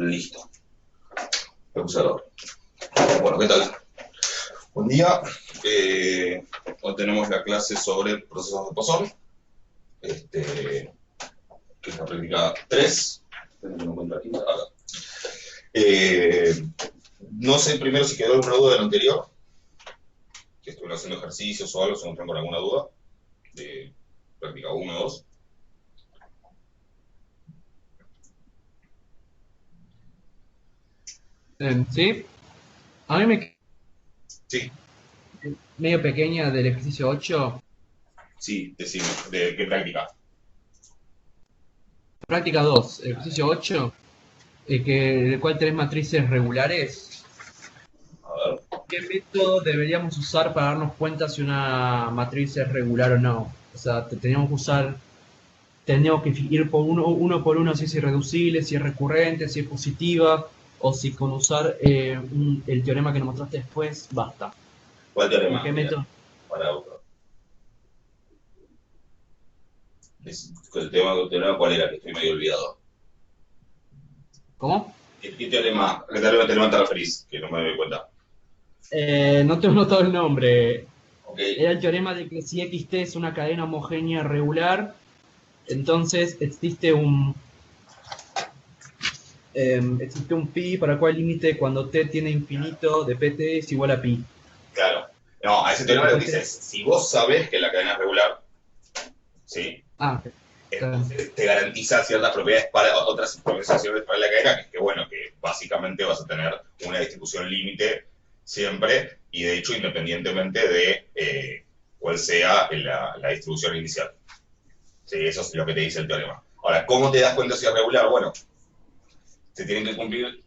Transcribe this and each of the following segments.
Listo. Observador. Bueno, ¿qué tal? Buen día. Hoy tenemos la clase sobre procesos de Poisson, que es la práctica 3. No sé primero si quedó alguna duda de lo anterior, que estuvieron haciendo ejercicios o algo, si encuentran con alguna duda, de práctica 1 o 2. Sí, a mí me Sí, quedó medio pequeña del ejercicio 8, sí, decime, ¿de qué práctica? práctica 2, ejercicio 8, el cual tenés matrices regulares. A ver. ¿Qué método deberíamos usar para darnos cuenta si una matriz es regular o no? O sea, tendríamos que ir por uno por uno si es irreducible, si es recurrente, si es positiva, o si con usar el teorema que nos mostraste después, basta. ¿Cuál ¿Con teorema? qué Mira, método? para otro. El teorema, ¿cuál era? Que estoy medio olvidado. ¿Cómo? ¿A qué teorema te referís? Que no me doy cuenta. No tengo notado el nombre. Ok, Era el teorema de que si xt es una cadena homogénea regular, entonces existe un pi para cual límite cuando t tiene infinito de pt es igual a pi. claro. No, a ese Y teorema lo que después dice es, si vos sabés que la cadena es regular, ¿sí? ok, está bien. Entonces te garantiza ciertas propiedades para otras propiedades para la cadena, que es que, bueno, que básicamente vas a tener una distribución límite siempre, y de hecho independientemente de cuál sea la distribución inicial. Sí, eso es lo que te dice el teorema. Ahora, ¿cómo te das cuenta si es regular? Bueno, se tienen que cumplir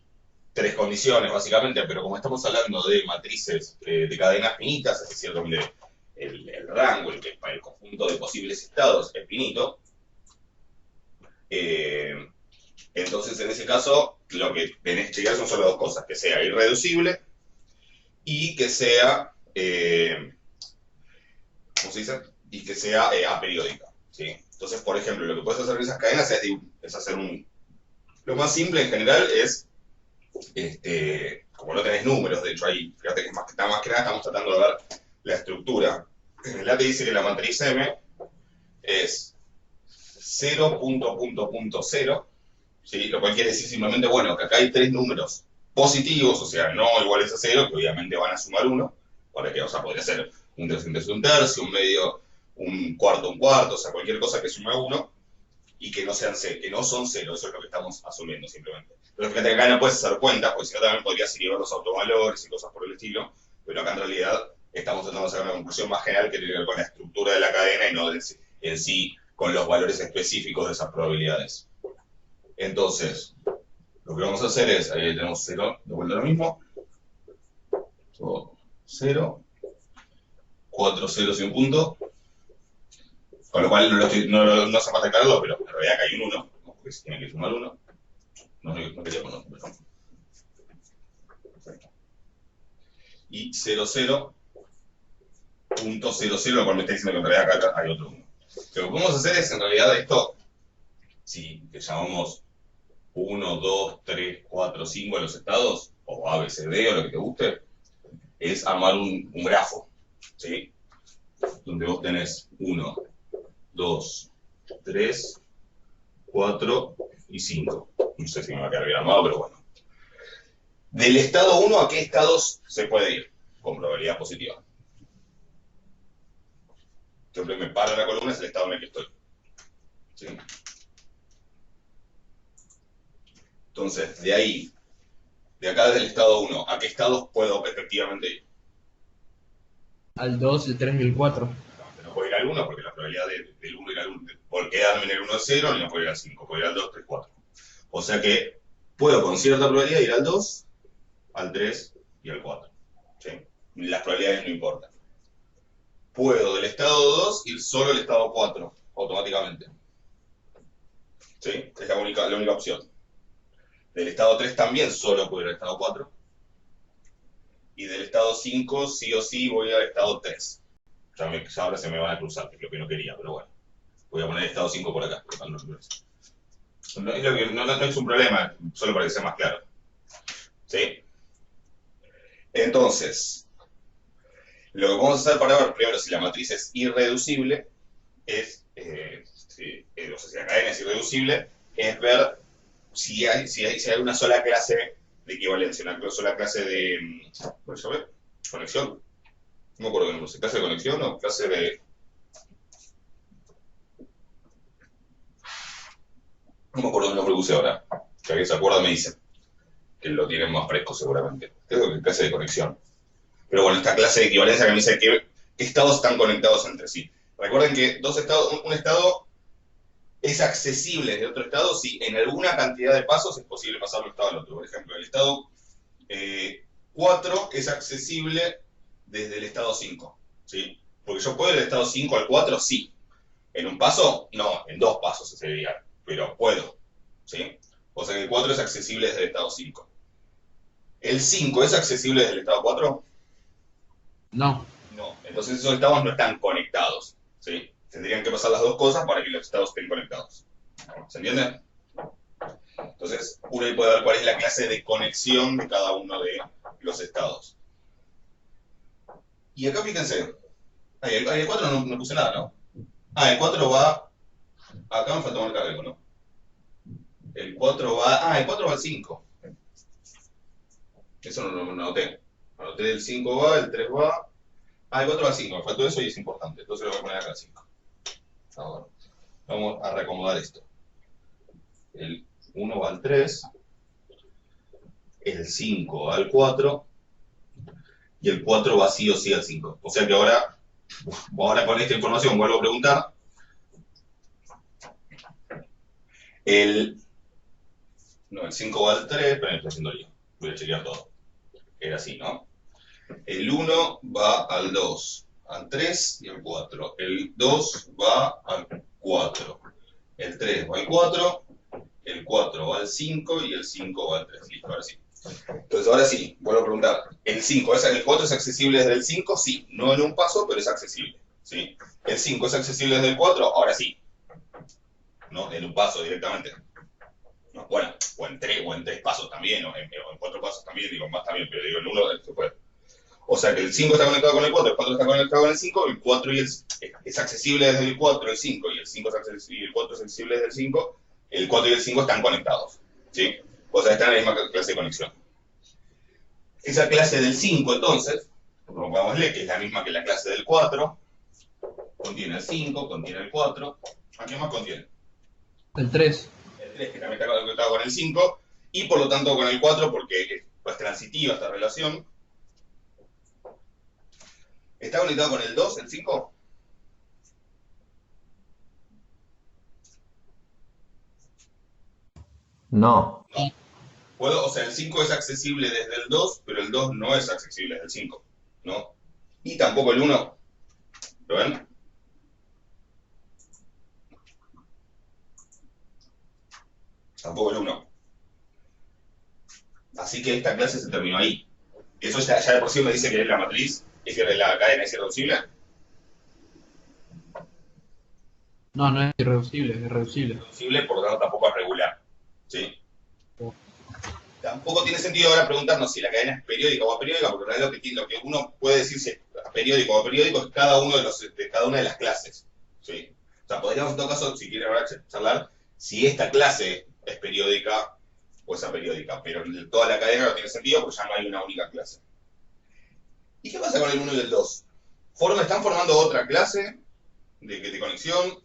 tres condiciones, básicamente, pero como estamos hablando de matrices de cadenas finitas, es decir, donde el rango, el conjunto de posibles estados es finito, eh, entonces en ese caso lo que tenés que chequear son solo dos cosas, que sea irreducible y que sea, ¿cómo se dice? Y que sea aperiódica, ¿sí? Entonces, por ejemplo, lo que puedes hacer en esas cadenas es hacer un... Lo más simple en general es como no tenés números, de hecho ahí, fíjate que está más que nada estamos tratando de ver la estructura. La te dice que la matriz M es 0.0.0, ¿sí? Lo cual quiere decir simplemente, bueno, que acá hay tres números positivos, o sea, no iguales a cero, que obviamente van a sumar uno, para que, o sea, podría ser un tercio, un medio, un cuarto, o sea, cualquier cosa que sume uno, y que no sean que no son cero, eso es lo que estamos asumiendo simplemente. Pero fíjate que acá no puedes hacer cuentas, porque si no también podrías ir a los autovalores y cosas por el estilo, pero acá en realidad estamos tratando de sacar una conclusión más general que tiene que ver con la estructura de la cadena y no en sí con los valores específicos de esas probabilidades. Entonces, lo que vamos a hacer es, ahí tenemos 0, de vuelta lo mismo, 0, 4 ceros y un punto, con lo cual no hace falta aclararlo, pero en realidad acá hay un 1, porque se tiene que sumar 1. No quería poner, pero perfecto. Y 00.00, lo cual me está diciendo que en realidad acá hay otro 1. Lo que podemos hacer es, en realidad, esto, si le llamamos 1, 2, 3, 4, 5 a los estados, o A, B, C, D, o lo que te guste, es armar un grafo, ¿sí? Donde vos tenés 1, 2, 3, 4 y 5. No sé si me va a quedar bien armado, pero bueno. Del estado 1, ¿a qué estados se puede ir? Con probabilidad positiva. Siempre me paro la columna, es el estado en el que estoy. ¿Sí? Entonces, de ahí, de acá desde el estado 1, ¿a qué estados puedo efectivamente ir? Al 2, el 3 y el 4. Exactamente, no puedo ir al 1 porque la probabilidad del 1 ir al 1, por quedarme en el 1 es 0, ni no puedo ir al 5, puedo ir al 2, 3, 4. O sea que puedo con cierta probabilidad ir al 2, al 3 y al 4. ¿Sí? Las probabilidades no importan. Puedo del estado 2 ir solo al estado 4, automáticamente. ¿Sí? Es la única opción. Del estado 3 también solo puedo ir al estado 4. Y del estado 5 sí o sí voy al estado 3. Ya ahora se me van a cruzar, que es lo que no quería, pero bueno. Voy a poner el estado 5 por acá. No es un problema, solo para que sea más claro. ¿Sí? Entonces, lo que vamos a hacer para ver primero si la matriz es irreducible es, o sea, si la cadena es irreducible, es ver si hay una sola clase de equivalencia, una sola clase de ¿cómo se llama? Conexión. No me acuerdo qué nombre, clase de conexión o clase de. No me acuerdo el nombre que usé ahora. Si alguien se acuerda me dice, que lo tienen más fresco seguramente. Creo que clase de conexión. Pero bueno, esta clase de equivalencia que me dice qué estados están conectados entre sí. Recuerden que dos estados, un estado es accesible de otro estado si en alguna cantidad de pasos es posible pasar de un estado al otro. Por ejemplo, el estado 4 es accesible desde el estado 5. ¿Sí? Porque yo puedo del estado 5 al 4, sí. En un paso, no, en dos pasos se sería, pero puedo. ¿Sí? O sea que el 4 es accesible desde el estado 5. ¿El 5 es accesible desde el estado 4? No. No. Entonces esos estados no están conectados. ¿Sí? Tendrían que pasar las dos cosas para que los estados estén conectados. ¿Se entiende? Entonces, uno ahí puede ver cuál es la clase de conexión de cada uno de los estados. Y acá fíjense, el 4 no puse nada, ¿no? El 4 va. Acá me falta marcar algo, ¿no? El 4 va. El 4 va al 5. Eso no lo anoté. Anoté el 5 va, el 3 va. El 4 va al 5. Me faltó eso y es importante. Entonces lo voy a poner acá al 5. Ahora, vamos a reacomodar esto. El 1 va al 3. El 5 va al 4. Y el 4 va sí o sí al 5. O sea que ahora con esta información vuelvo a preguntar. El 5 va al 3, pero me estoy haciendo yo. Voy a chequear todo. Era así, ¿no? El 1 va al 2, al 3 y al 4. El 2 va al 4. El 3 va al 4. El 4 va al 5 y el 5 va al 3. Listo, ahora sí. Entonces, ahora sí, vuelvo a preguntar. ¿El 4 es accesible desde el 5? Sí. No en un paso, pero es accesible. ¿Sí? ¿El 5 es accesible desde el 4? Ahora sí. ¿No? En un paso directamente. ¿No? Bueno, o en 3 pasos también, o en 4 pasos también, digo, más también, pero digo, en uno se puede. O sea que el 5 está conectado con el 4, el 4 está conectado con el 5, el 4 es accesible desde el 4, el 5, y el 5 es accesible, y el 4 es accesible desde el 5, el 4 y el 5 están conectados. ¿Sí? O sea, están en la misma clase de conexión. Esa clase del 5, entonces, pongámosle que es la misma que la clase del 4, contiene el 5, contiene el 4, ¿a qué más contiene? El 3. El 3, que también está conectado con el 5, y por lo tanto con el 4, porque es transitiva esta relación. ¿Está conectado con el 2, el 5? No. O sea, el 5 es accesible desde el 2, pero el 2 no es accesible desde el 5, ¿no? Y tampoco el 1. ¿Lo ven? Tampoco el 1. Así que esta clase se terminó ahí. Eso ya de por sí me dice que la matriz, es que la cadena es irreducible. No, no es irreducible, es irreducible. Irreducible, por lo tanto tampoco es regular. ¿Sí? Tampoco tiene sentido ahora preguntarnos si la cadena es periódica o aperiódica, porque en realidad lo que uno puede decir si es periódico o aperiódico es cada una de las clases. ¿Sí? O sea, podríamos en todo caso, si quieren ahora charlar, si esta clase es periódica o es aperiódica, pero toda la cadena no tiene sentido porque ya no hay una única clase. ¿Y qué pasa con el 1 y el 2? ¿Están formando otra clase de conexión?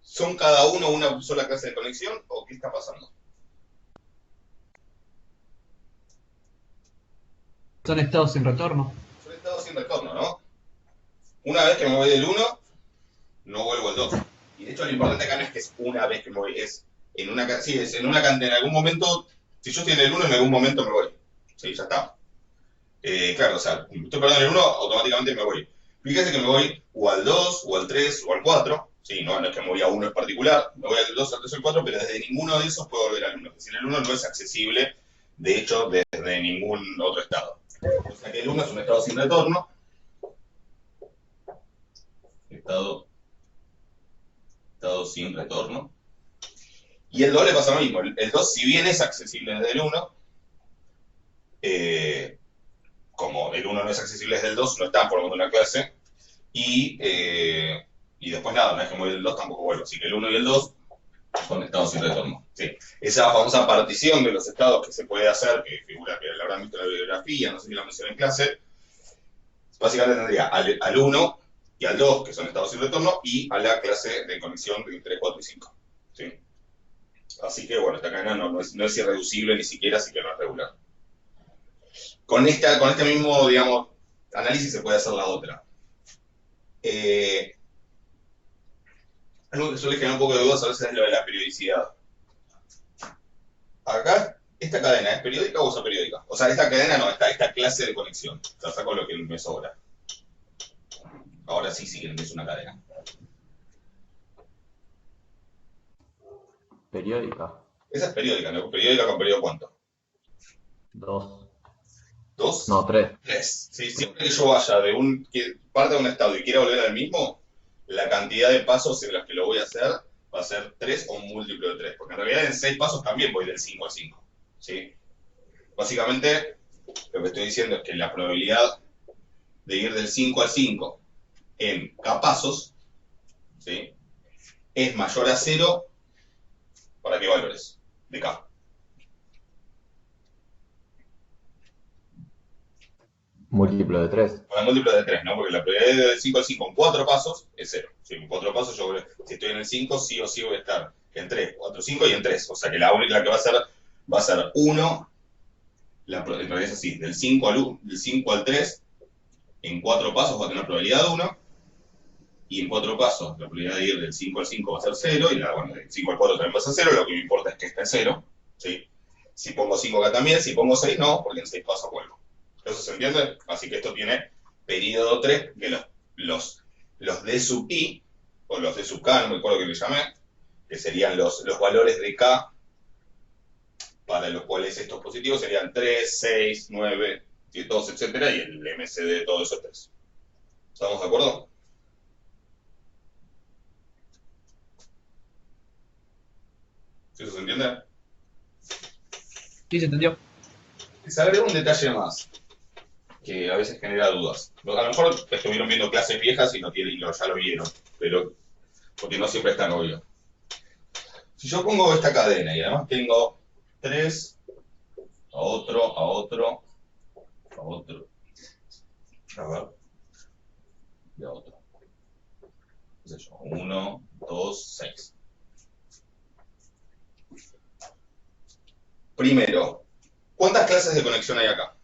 ¿Son cada uno una sola clase de conexión o qué está pasando? Son estados sin retorno. Son estados sin retorno, ¿no? Una vez que me voy del 1, no vuelvo al 2. Y de hecho lo importante acá no es que es una vez que me voy, es en una en algún momento, si yo estoy en el 1, en algún momento me voy. Sí, ya está. Claro, o sea, estoy perdiendo el 1, automáticamente me voy. Fíjese que me voy o al 2, o al 3, o al 4. Sí, no es que me voy a uno en particular. Me voy al 2, al 3 o al 4, pero desde ninguno de esos puedo volver al 1. Es decir, el 1 no es accesible, de hecho, desde ningún otro estado. O sea que el 1 es un estado sin retorno. Estado sin retorno. Y el 2 le pasa lo mismo. El 2, si bien es accesible desde el 1, como el 1 no es accesible desde el 2, no están formando una clase. Y después nada, una vez que mueve el 2 tampoco vuelve. Así que el 1 y el 2 son estados sin retorno. Sí. Esa famosa partición de los estados que se puede hacer, que figura que la habrán visto en la bibliografía, no sé si la mencioné en clase, básicamente tendría al 1 y al 2, que son estados sin retorno, y a la clase de conexión del 3, 4 y 5. ¿Sí? Así que bueno, esta cadena no es irreducible ni siquiera, así que no es regular. Con este mismo, digamos, análisis se puede hacer la otra. Algo que suele generar un poco de dudas a veces es lo de la periodicidad. Acá, ¿esta cadena es periódica o es aperiódica? O sea, esta cadena no, esta clase de conexión. O sea, saco lo que me sobra. Ahora sí, sí que es una cadena. Periódica. Esa es periódica, ¿no? ¿Periódica con periodo cuánto? 2. ¿2? No, 3. 3. Sí, siempre que yo vaya que parte de un estado y quiera volver al mismo, la cantidad de pasos en los que lo voy a hacer va a ser 3 o un múltiplo de 3. Porque en realidad en 6 pasos también voy del 5 al 5. ¿Sí? Básicamente, lo que estoy diciendo es que la probabilidad de ir del 5 al 5 en K pasos, ¿sí?, es mayor a 0, ¿para qué valores? De K. Múltiplo de 3. Para múltiplo de 3, ¿no? Porque la probabilidad de ir del 5 al 5 en 4 pasos es 0. Si en 4 pasos si estoy en el 5, sí o sí voy a estar en 3, 4, 5 y en 3. O sea que la única que va a ser 1, en realidad es así, del 5 al 3, en 4 pasos va a tener probabilidad de 1, y en 4 pasos la probabilidad de ir del 5 al 5 va a ser 0, y del 5 al 4 también va a ser 0, lo que me importa es que esté en 0, ¿sí? Si pongo 5 acá también, si pongo 6 no, porque en 6 pasos vuelvo. ¿Eso se entiende? Así que esto tiene periodo 3, que los D sub I, o los D sub K, no me acuerdo que le llamé, que serían los valores de K, para los cuales estos positivos serían 3, 6, 9, 12, etcétera, y el MCD de todo eso es 3. ¿Estamos de acuerdo? ¿Sí eso se entiende? Sí, se entendió. Les agrego un detalle más, que a veces genera dudas. A lo mejor estuvieron viendo clases viejas y ya lo vieron, pero porque no siempre es tan obvio. Si yo pongo esta cadena y además tengo 3, a otro, a otro, a otro, a ver, y a otro. ¿Qué sé yo? 1, 2, 6. Primero, ¿cuántas clases de conexión hay acá?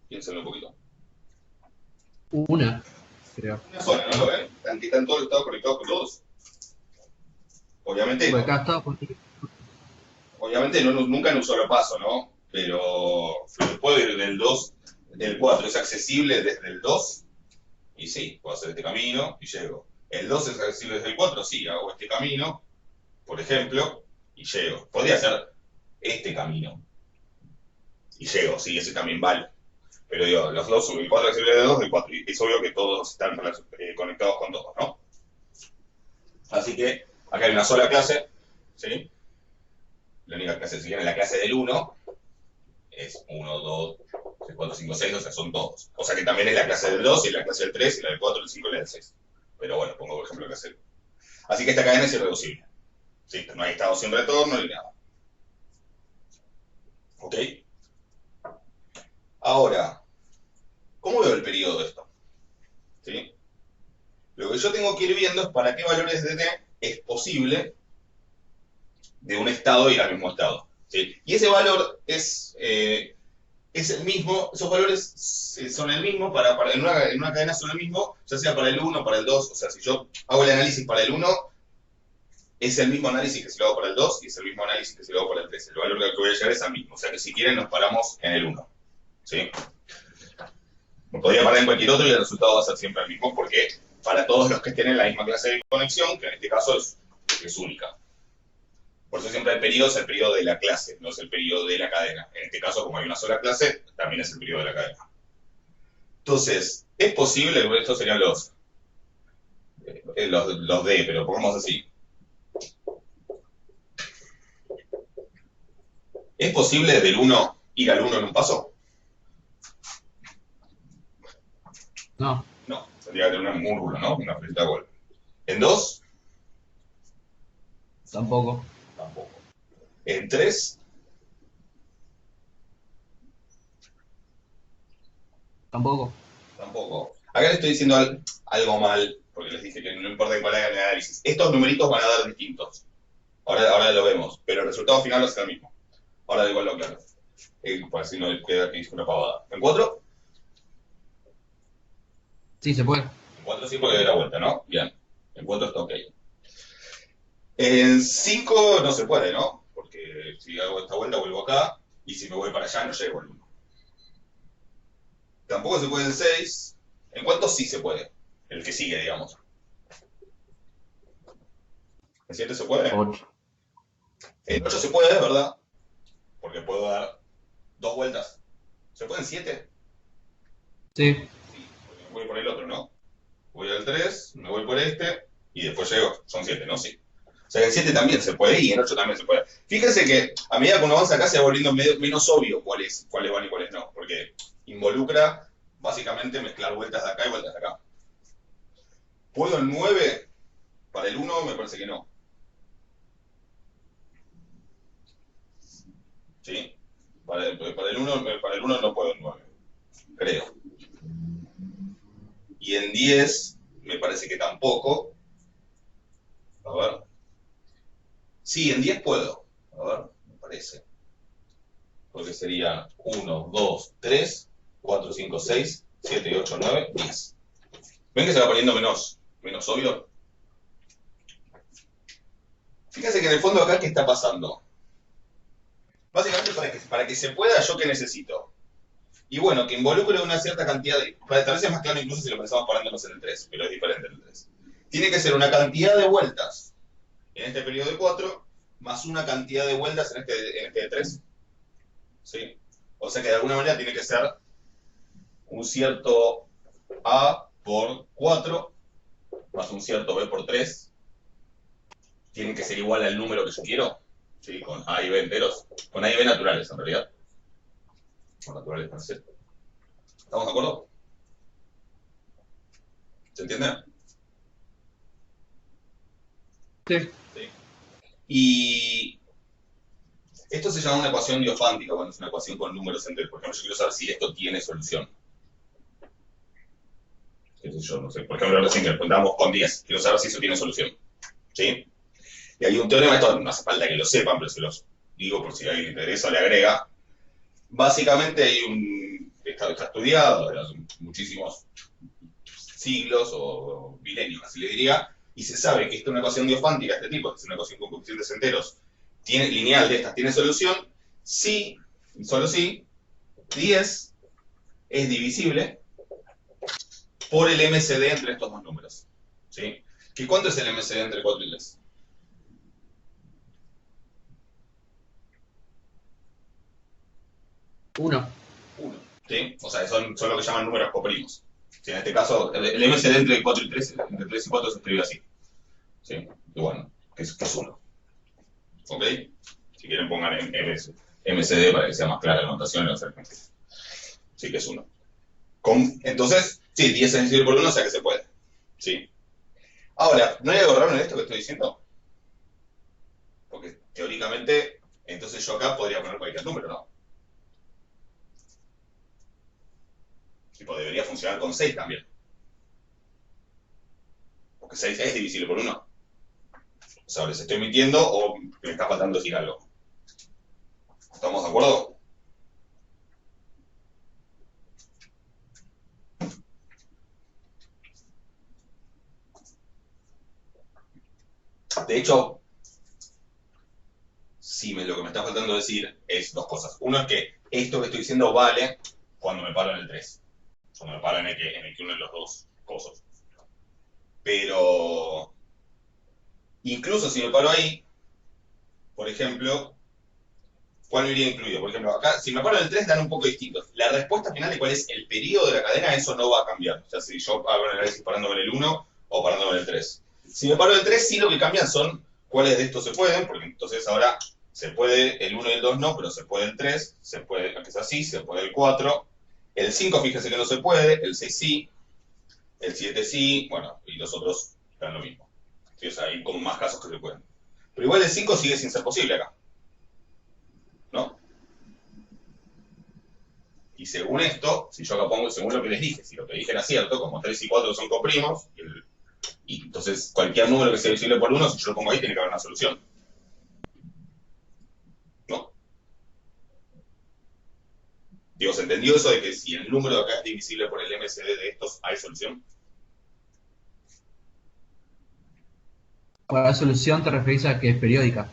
Piénsenlo un poquito. Una, creo. Una sola, ¿no lo ven? Están todos estados conectados con todos. Obviamente, Porque acá está, porque obviamente nunca en un solo paso, ¿no? Pero puedo ir del 4 es accesible desde el 2, y sí, puedo hacer este camino y llego. El 2 es accesible desde el 4, sí, hago este camino, por ejemplo, y llego. Podría hacer este camino, y llego, sí, ese también vale. Pero digo, los dos, el 4 es accesible desde el 2, el 4, y es obvio que todos están conectados con todos, ¿no? Así que acá hay una sola clase, ¿sí? La única clase, si quieren, la clase del 1 es 1, 2, 3, 4, 5, 6, o sea, son todos. O sea que también es la clase del 2, y la clase del 3, y la del 4, el 5 y la del 6. Pero bueno, pongo por ejemplo la clase del 1. Así que esta cadena es irreducible. ¿Sí? No hay estado sin retorno ni nada. ¿Ok? Ahora, ¿cómo veo el periodo de esto? ¿Sí? Lo que yo tengo que ir viendo es para qué valores de t es posible de un estado ir al mismo estado. ¿Sí? Y ese valor es el mismo, esos valores son el mismo, en una cadena son el mismo, ya sea para el 1 o para el 2, o sea, si yo hago el análisis para el 1, es el mismo análisis que si lo hago para el 2, y es el mismo análisis que si lo hago para el 3. El valor al que voy a llegar es el mismo, o sea que si quieren nos paramos en el 1. ¿Sí? Me podría parar en cualquier otro y el resultado va a ser siempre el mismo, porque para todos los que tienen la misma clase de conexión, que en este caso es única. Por eso siempre el periodo es el periodo de la clase, no es el periodo de la cadena. En este caso, como hay una sola clase, también es el periodo de la cadena. Entonces, es posible, estos serían los los D, pero pongamos así. ¿Es posible del 1 ir al 1 en un paso? No, No, tendría que tener un rulo, ¿no? Una flechita de golpe. ¿En 2? tampoco. Tampoco. ¿En 3? Tampoco. Tampoco. Acá le estoy diciendo algo mal, porque les dije que no importa en cuál hagan el análisis. Estos numeritos van a dar distintos. Ahora lo vemos, pero el resultado final va a ser el mismo. Ahora igual lo claro. Para si no queda que hice una pavada. ¿En 4? Sí, se puede. En 4 sí porque doy la vuelta, ¿no? Bien. En 4 está ok. En 5 no se puede, ¿no? Porque si hago esta vuelta vuelvo acá, y si me voy para allá no llego al 1. Tampoco se puede en 6. ¿En cuántos sí se puede? El que sigue, digamos. ¿En 7 se puede? 8. En 8 se puede, ¿verdad? Porque puedo dar 2 vueltas. ¿Se puede en 7? Sí. Sí, porque me voy por el otro, ¿no? Voy al 3, me voy por este, y después llego. Son 7, ¿no? Sí. O sea, en 7 también se puede y en 8 también se puede. Fíjense que a medida que uno avanza acá se va volviendo menos obvio cuáles van y cuáles no, porque involucra básicamente mezclar vueltas de acá y vueltas de acá. ¿Puedo en 9? Para el 1 me parece que no. ¿Sí? Para el 1 no puedo en 9, creo. Y en 10 me parece que tampoco. A ver. Sí, en 10 puedo. A ver, me parece. Porque sería 1, 2, 3, 4, 5, 6, 7, 8, 9, 10. ¿Ven que se va poniendo menos obvio? Fíjense que en el fondo acá, ¿qué está pasando? Básicamente para que se pueda, ¿yo qué necesito? Y bueno, que involucre una cierta cantidad de... Tal vez es más claro incluso si lo pensamos parándonos en el 3, pero es diferente en el 3. Tiene que ser una cantidad de vueltas en este periodo de 4, más una cantidad de vueltas en este de 3. ¿Sí? O sea que de alguna manera tiene que ser un cierto A por 4, más un cierto B por 3. Tienen que ser igual al número que yo quiero. ¿Sí? Con A y B enteros. Con A y B naturales, en realidad. Con naturales, no sé. ¿Estamos de acuerdo? ¿Se entiende? Sí. Sí. Y esto se llama una ecuación diofántica, cuando es una ecuación con números enteros. Por ejemplo, yo quiero saber si esto tiene solución. Qué sé yo, no sé. Por ejemplo, recién que contamos con 10. Quiero saber si eso tiene solución. ¿Sí? Y hay un teorema, esto no hace falta que lo sepan, pero se los digo por si a alguien le interesa o le agrega. Básicamente hay está estudiado desde hace muchísimos siglos o milenios, así le diría, y se sabe que esta es una ecuación diofántica de este tipo, que es una ecuación con coeficientes enteros, lineal de estas, tiene solución, si, solo si, 10 es divisible por el MCD entre estos dos números. ¿Sí? ¿Y cuánto es el MCD entre 4 y 3? 1. 1. ¿Sí? O sea, son lo que llaman números coprimos. ¿Sí? En este caso, el MCD entre 4 y 3, entre 3 y 4 se escribe así. ¿Sí? Y bueno, que es 1. ¿Ok? Si quieren pongan en MCD para que sea más clara la notación. Sí, que es 1. Entonces, sí, 10 es divisible por 1, o sea que se puede. ¿Sí? Ahora, ¿no hay algo raro en esto que estoy diciendo? Porque teóricamente, entonces yo acá podría poner cualquier número, ¿no? Tipo, debería funcionar con 6 también. Porque 6 es divisible por 1. O sea, ¿les estoy mintiendo o me está faltando decir algo? ¿Estamos de acuerdo? De hecho, sí, lo que me está faltando decir es dos cosas. Uno es que esto que estoy diciendo vale cuando me paro en el 3. Cuando me paro en el que uno de los dos cosas. Pero incluso si me paro ahí, por ejemplo, ¿cuál me iría incluido? Por ejemplo, acá, si me paro en el 3 dan un poco distintos. La respuesta final de cuál es el periodo de la cadena, eso no va a cambiar. O sea, si yo hago un análisis parándome en el 1 o parándome en el 3. Si me paro en el 3, sí lo que cambian son cuáles de estos se pueden, porque entonces ahora se puede el 1 y el 2 no, pero se puede el 3, se puede, que es así, se puede el 4, el 5 fíjese que no se puede, el 6 sí, el 7 sí, bueno, y los otros dan lo mismo. ¿Sí? O sea, hay como más casos que se pueden. Pero igual el 5 sigue sin ser posible acá, ¿no? Y según esto, si yo acá pongo, según lo que les dije, si lo que dije era cierto, como 3 y 4 son coprimos, y entonces cualquier número que sea divisible por 1, si yo lo pongo ahí, tiene que haber una solución. ¿No? Digo, ¿se entendió eso de que si el número de acá es divisible por el MCD de estos, hay solución? Para la solución te referís a que es periódica.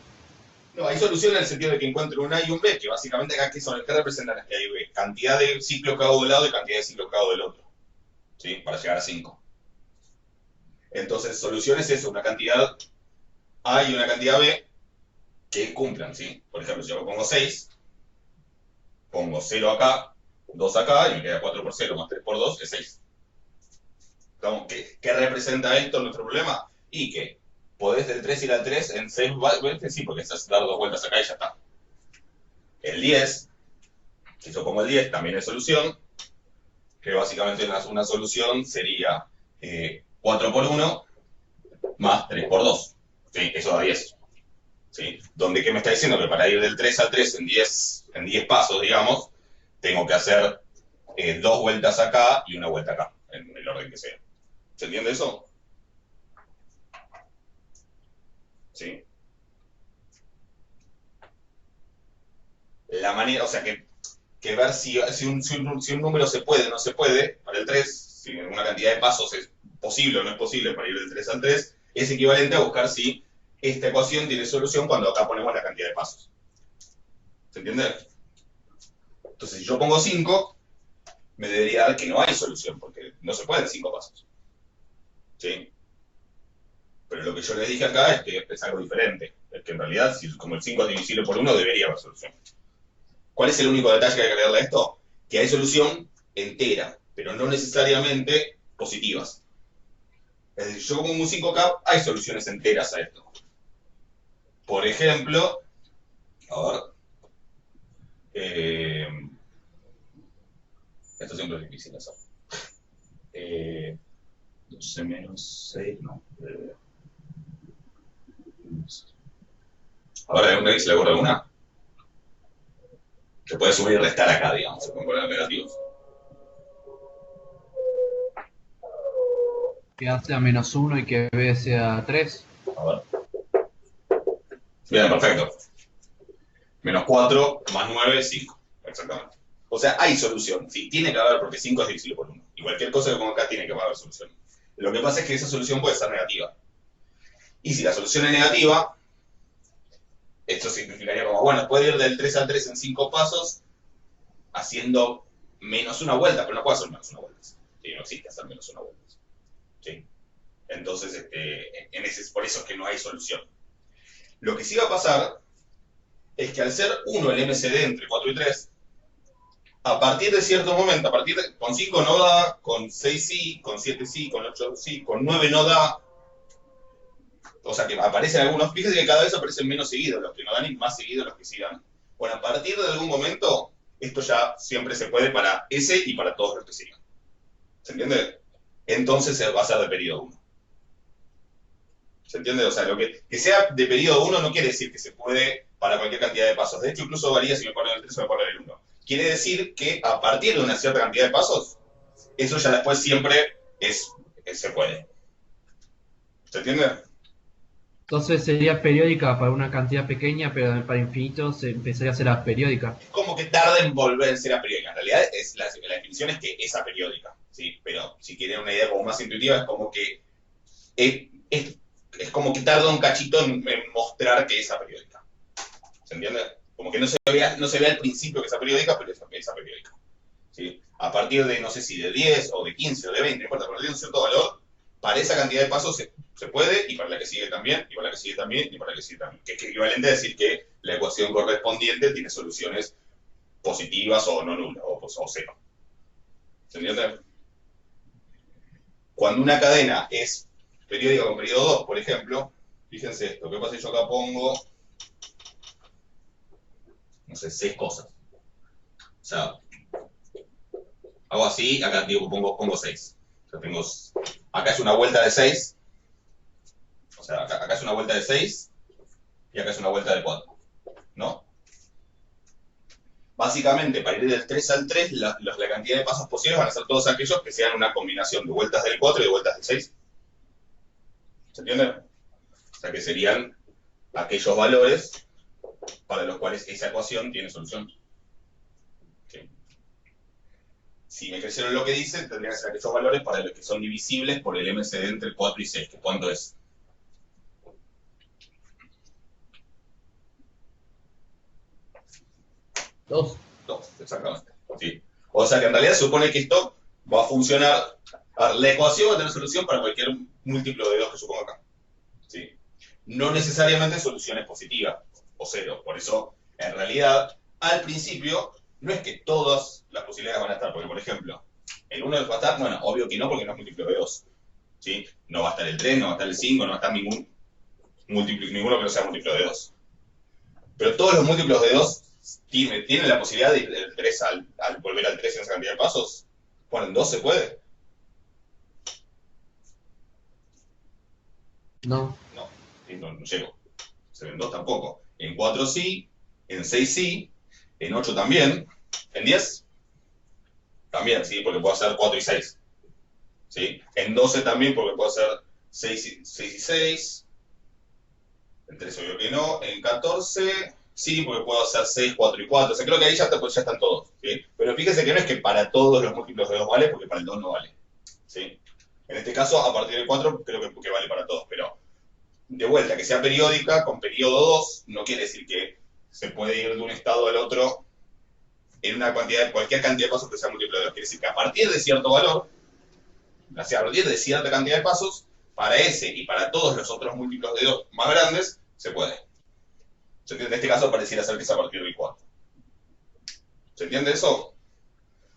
No, hay solución en el sentido de que encuentro un A y un B, que básicamente acá ¿qué son? ¿Qué representan las que hay B? Cantidad de ciclos cada uno del lado y cantidad de ciclos cada uno del otro. ¿Sí? Para llegar a 5. Entonces, solución es eso, una cantidad A y una cantidad B que cumplan, ¿sí? Por ejemplo, si yo pongo 6, pongo 0 acá, 2 acá, y me queda 4 por 0 más 3 por 2 es 6. ¿Qué representa esto en nuestro problema? Y que podés del 3 ir al 3 en 6 veces, sí, porque es dar 2 vueltas acá y ya está. El 10, si yo pongo el 10, también es solución, que básicamente una solución sería 4 por 1 más 3 por 2. ¿Sí? Eso da 10. ¿Sí? Donde, ¿qué me está diciendo? Que para ir del 3 al 3 en 10 pasos, digamos, tengo que hacer 2 vueltas acá y una vuelta acá, en el orden que sea. ¿Se entiende eso? ¿Sí? La manera, o sea, que ver si un número se puede o no se puede, para el 3, si una cantidad de pasos es posible o no es posible para ir del 3 al 3, es equivalente a buscar si esta ecuación tiene solución cuando acá ponemos la cantidad de pasos. ¿Se entiende? Entonces, si yo pongo 5, me debería dar que no hay solución, porque no se pueden 5 pasos. ¿Sí? Pero lo que yo les dije acá es que es algo diferente. Es que en realidad, si como el 5 es divisible por 1, debería haber solución. ¿Cuál es el único detalle que hay que agregarle a esto? Que hay solución entera, pero no necesariamente positivas. Es decir, yo como un 5K, hay soluciones enteras a esto. Por ejemplo, a ver, esto siempre es difícil hacer. 12 menos 6, no. Ahora, ¿de una X le borra una? Se puede subir y restar acá, digamos, se pueden poner negativos. Que A sea -1 y que B sea 3. A ver. Bien, perfecto. Menos 4 más 9, 5. Exactamente. O sea, hay solución. Sí, tiene que haber, porque 5 es divisible por 1. Y cualquier cosa que ponga acá tiene que haber solución. Lo que pasa es que esa solución puede ser negativa. Y si la solución es negativa, esto significaría como, bueno, puede ir del 3 al 3 en 5 pasos, haciendo menos una vuelta, pero no puede hacer menos una vuelta. ¿Sí? No existe hacer menos una vuelta. ¿Sí? Entonces, por eso es que no hay solución. Lo que sí va a pasar es que al ser 1 el MCD entre 4 y 3, a partir de cierto momento, con 5 no da, con 6 sí, con 7 sí, con 8 sí, con 9 no da. O sea que aparecen algunos, fíjense que cada vez aparecen menos seguidos los que no dan y más seguidos los que sí dan. Bueno, a partir de algún momento, esto ya siempre se puede para ese y para todos los que sigan. ¿Se entiende? Entonces se va a ser de periodo 1. ¿Se entiende? O sea, que sea de periodo 1 no quiere decir que se puede para cualquier cantidad de pasos. De hecho, incluso varía si me paro en el 3 o me paro en el 1. Quiere decir que a partir de una cierta cantidad de pasos, eso ya después siempre se puede. ¿Se entiende? Entonces sería periódica para una cantidad pequeña, pero para infinito se empezaría a ser aperiódica. Es como que tarda en volverse a periódica. En realidad, la definición es que es aperiódica. ¿Sí? Pero si quieren una idea como más intuitiva, es como que es como que tarda un cachito en mostrar que es aperiódica. ¿Se entiende? Como que no se ve al principio que es aperiódica, pero es aperiódica. ¿Sí? A partir de, no sé si de 10 o de 15 o de 20, no importa, a partir de un cierto valor, para esa cantidad de pasos se puede, y para la que sigue también, y para la que sigue también, y para la que sigue también. Que es equivalente a decir que la ecuación correspondiente tiene soluciones positivas o no nulas, o cero. ¿Se entiende? Cuando una cadena es periódica con periodo 2, por ejemplo, fíjense esto, ¿qué pasa si yo acá pongo, no sé, 6 cosas? O sea, hago así, acá digo, pongo 6. O sea, acá es una vuelta de 6, o sea, acá es una vuelta de 6 y acá es una vuelta de 4, ¿no? Básicamente, para ir del 3 al 3, la cantidad de pasos posibles van a ser todos aquellos que sean una combinación de vueltas del 4 y de vueltas del 6. ¿Se entiende? O sea, que serían aquellos valores para los cuales esa ecuación tiene solución. ¿Sí? Si me crecieron lo que dice, tendrían que ser aquellos valores para los que son divisibles por el MCD entre 4 y 6, que ¿cuánto es? 2. 2, exactamente. ¿Sí? O sea que en realidad se supone que esto va a funcionar. A ver, la ecuación va a tener solución para cualquier múltiplo de 2 que suponga acá. ¿Sí? No necesariamente soluciones positivas o cero. Por eso, en realidad, al principio, no es que todas las posibilidades van a estar. Porque, por ejemplo, el 1 va a estar, bueno, obvio que no, porque no es múltiplo de 2. ¿Sí? No va a estar el 3, no va a estar el 5, no va a estar ninguno que no sea múltiplo de 2. Pero todos los múltiplos de 2 tienen la posibilidad de ir del 3 al volver al 3 en esa cantidad de pasos. Bueno, en 2 se puede. No. No, no llego. En 2 tampoco. En 4 sí, en 6 sí, en 8 también, en 10 también, sí, porque puedo hacer 4 y 6. ¿Sí? En 12 también, porque puedo hacer 6 y 6. En 13 obvio que no. En 14 sí, porque puedo hacer 6, 4 y 4. O sea, creo que ahí ya están todos. ¿Sí? Pero fíjense que no es que para todos los múltiplos de 2 vale, porque para el 2 no vale. ¿Sí? En este caso, a partir del 4 creo que vale para todos. Pero, de vuelta, que sea periódica con periodo 2, no quiere decir que se puede ir de un estado al otro en una cualquier cantidad de pasos que sea múltiplo de 2. Quiere decir que a partir de cierto valor, o sea, a partir de cierta cantidad de pasos, para ese y para todos los otros múltiplos de 2 más grandes, se puede. ¿Se entiende? En este caso pareciera ser que es a partir del 4. ¿Se entiende eso?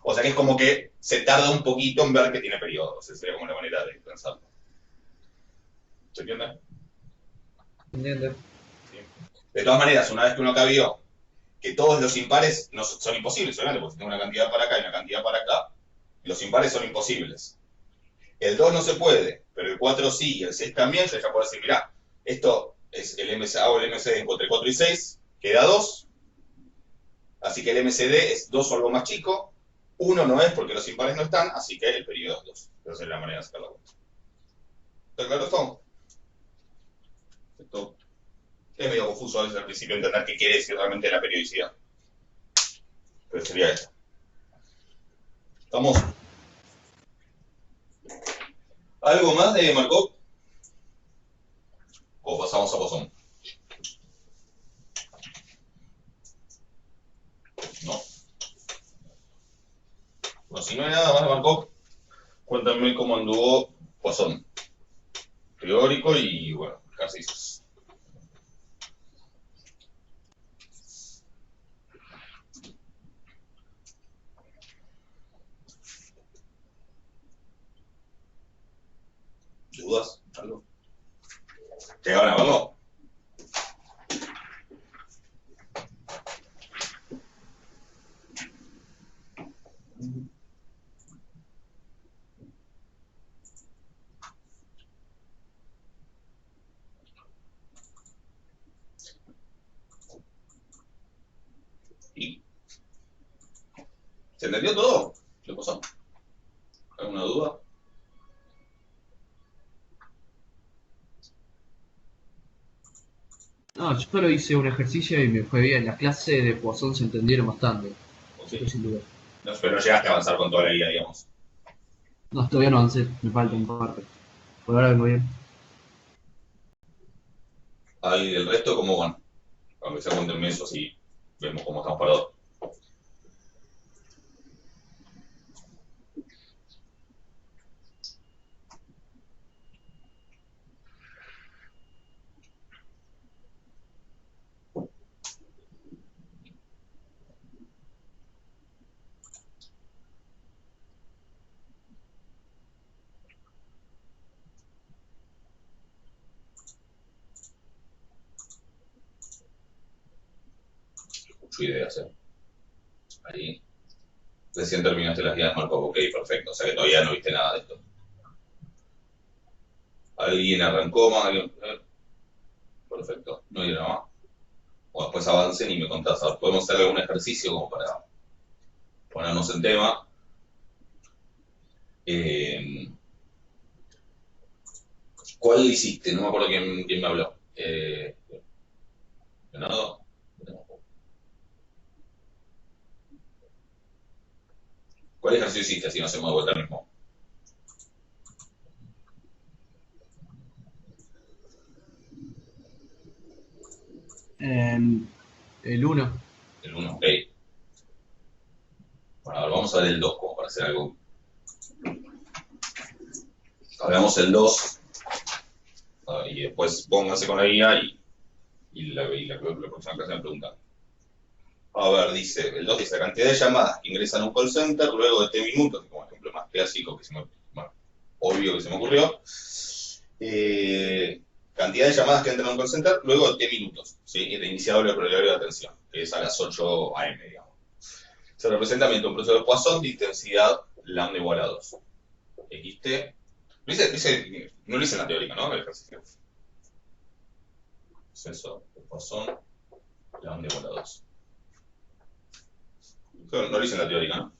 O sea que es como que se tarda un poquito en ver que tiene periodos. Esa sería como la manera de pensarlo. ¿Se entiende? ¿Entiendes? Sí. De todas maneras, una vez que uno acá vio que todos los impares no son imposibles, obviamente, porque si tengo una cantidad para acá y una cantidad para acá, los impares son imposibles. El 2 no se puede, pero el 4 sí y el 6 también. Yo ya puedo decir, mirá, esto es el MC, hago el MC entre 4 y 6, queda 2. Así que el MCD es 2 o algo más chico. 1 no es porque los impares no están, así que el periodo es 2. Esa es la manera de sacar la cuenta. ¿Está claro esto? Esto es medio confuso a veces al principio entender qué quiere decir realmente la periodicidad. Pero sería eso. ¿Estamos? ¿Algo más de Markov? ¿O pasamos a Poisson? No. Bueno, si no hay nada más de Markov, cuéntame cómo anduvo Poisson. Teórico y, bueno, ejercicios. ¿Dudas? ¿Algo? ¿Llegaron a verlo? ¿Y se entendió todo? ¿Qué pasó? ¿Alguna duda? No, yo solo hice un ejercicio y me fue bien. Las clases de Poisson se entendieron bastante, ¿O esto sí? sin duda. No, pero no llegaste a avanzar con toda la guía, digamos. No, todavía no avancé, me falta un parte. Por ahora vengo bien. Ahí el resto, ¿cómo van? Aunque sea con mesos y vemos cómo estamos parados. mucho ideas, Ahí. Recién terminaste las guías de Markov, ok, perfecto. O sea que todavía no viste nada de esto. ¿Alguien arrancó más? Perfecto, no hay nada más. O después avancen y me contás. Ahora, podemos hacer algún ejercicio como para ponernos en tema. ¿Cuál hiciste? No me acuerdo quién me habló. ¿Leonardo? ¿Cuál ejercicio hiciste? Así no hacemos de vuelta mismo. El 1. El 1, ok. Bueno, ahora vamos a ver el 2 como para hacer algo. Hagamos el 2 y después pónganse con la guía y la próxima clase me preguntan. A ver, dice, el 2 dice, la cantidad de llamadas que ingresan a un call center luego de 3 minutos, como ejemplo más clásico, más obvio que se me ocurrió. Cantidad de llamadas que entran a un call center luego de 3 minutos, ¿sí? De iniciado el horario de atención, que es a las 8 a.m., digamos. Se representa mediante un proceso de Poisson de intensidad lambda igual a 2. XT. No lo hice en la teórica, ¿no? El ejercicio. Proceso de Poisson lambda igual a 2. No lo hice en la teórica, ¿no?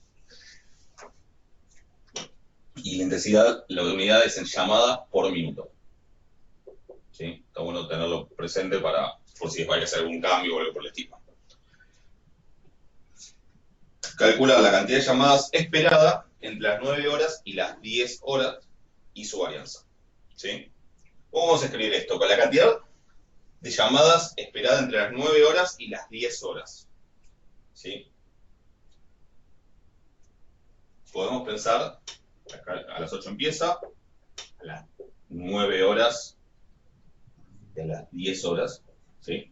Y la intensidad, la unidad es en llamada por minuto. ¿Sí? Está bueno tenerlo presente por si vaya a hacer algún cambio o algo por el estilo. Calcula la cantidad de llamadas esperada entre las 9 horas y las 10 horas y su varianza. ¿Sí? ¿Cómo vamos a escribir esto? Con la cantidad de llamadas esperada entre las 9 horas y las 10 horas. ¿Sí? Podemos pensar, acá a las 8 empieza, a las 9 horas y a las 10 horas. ¿Sí?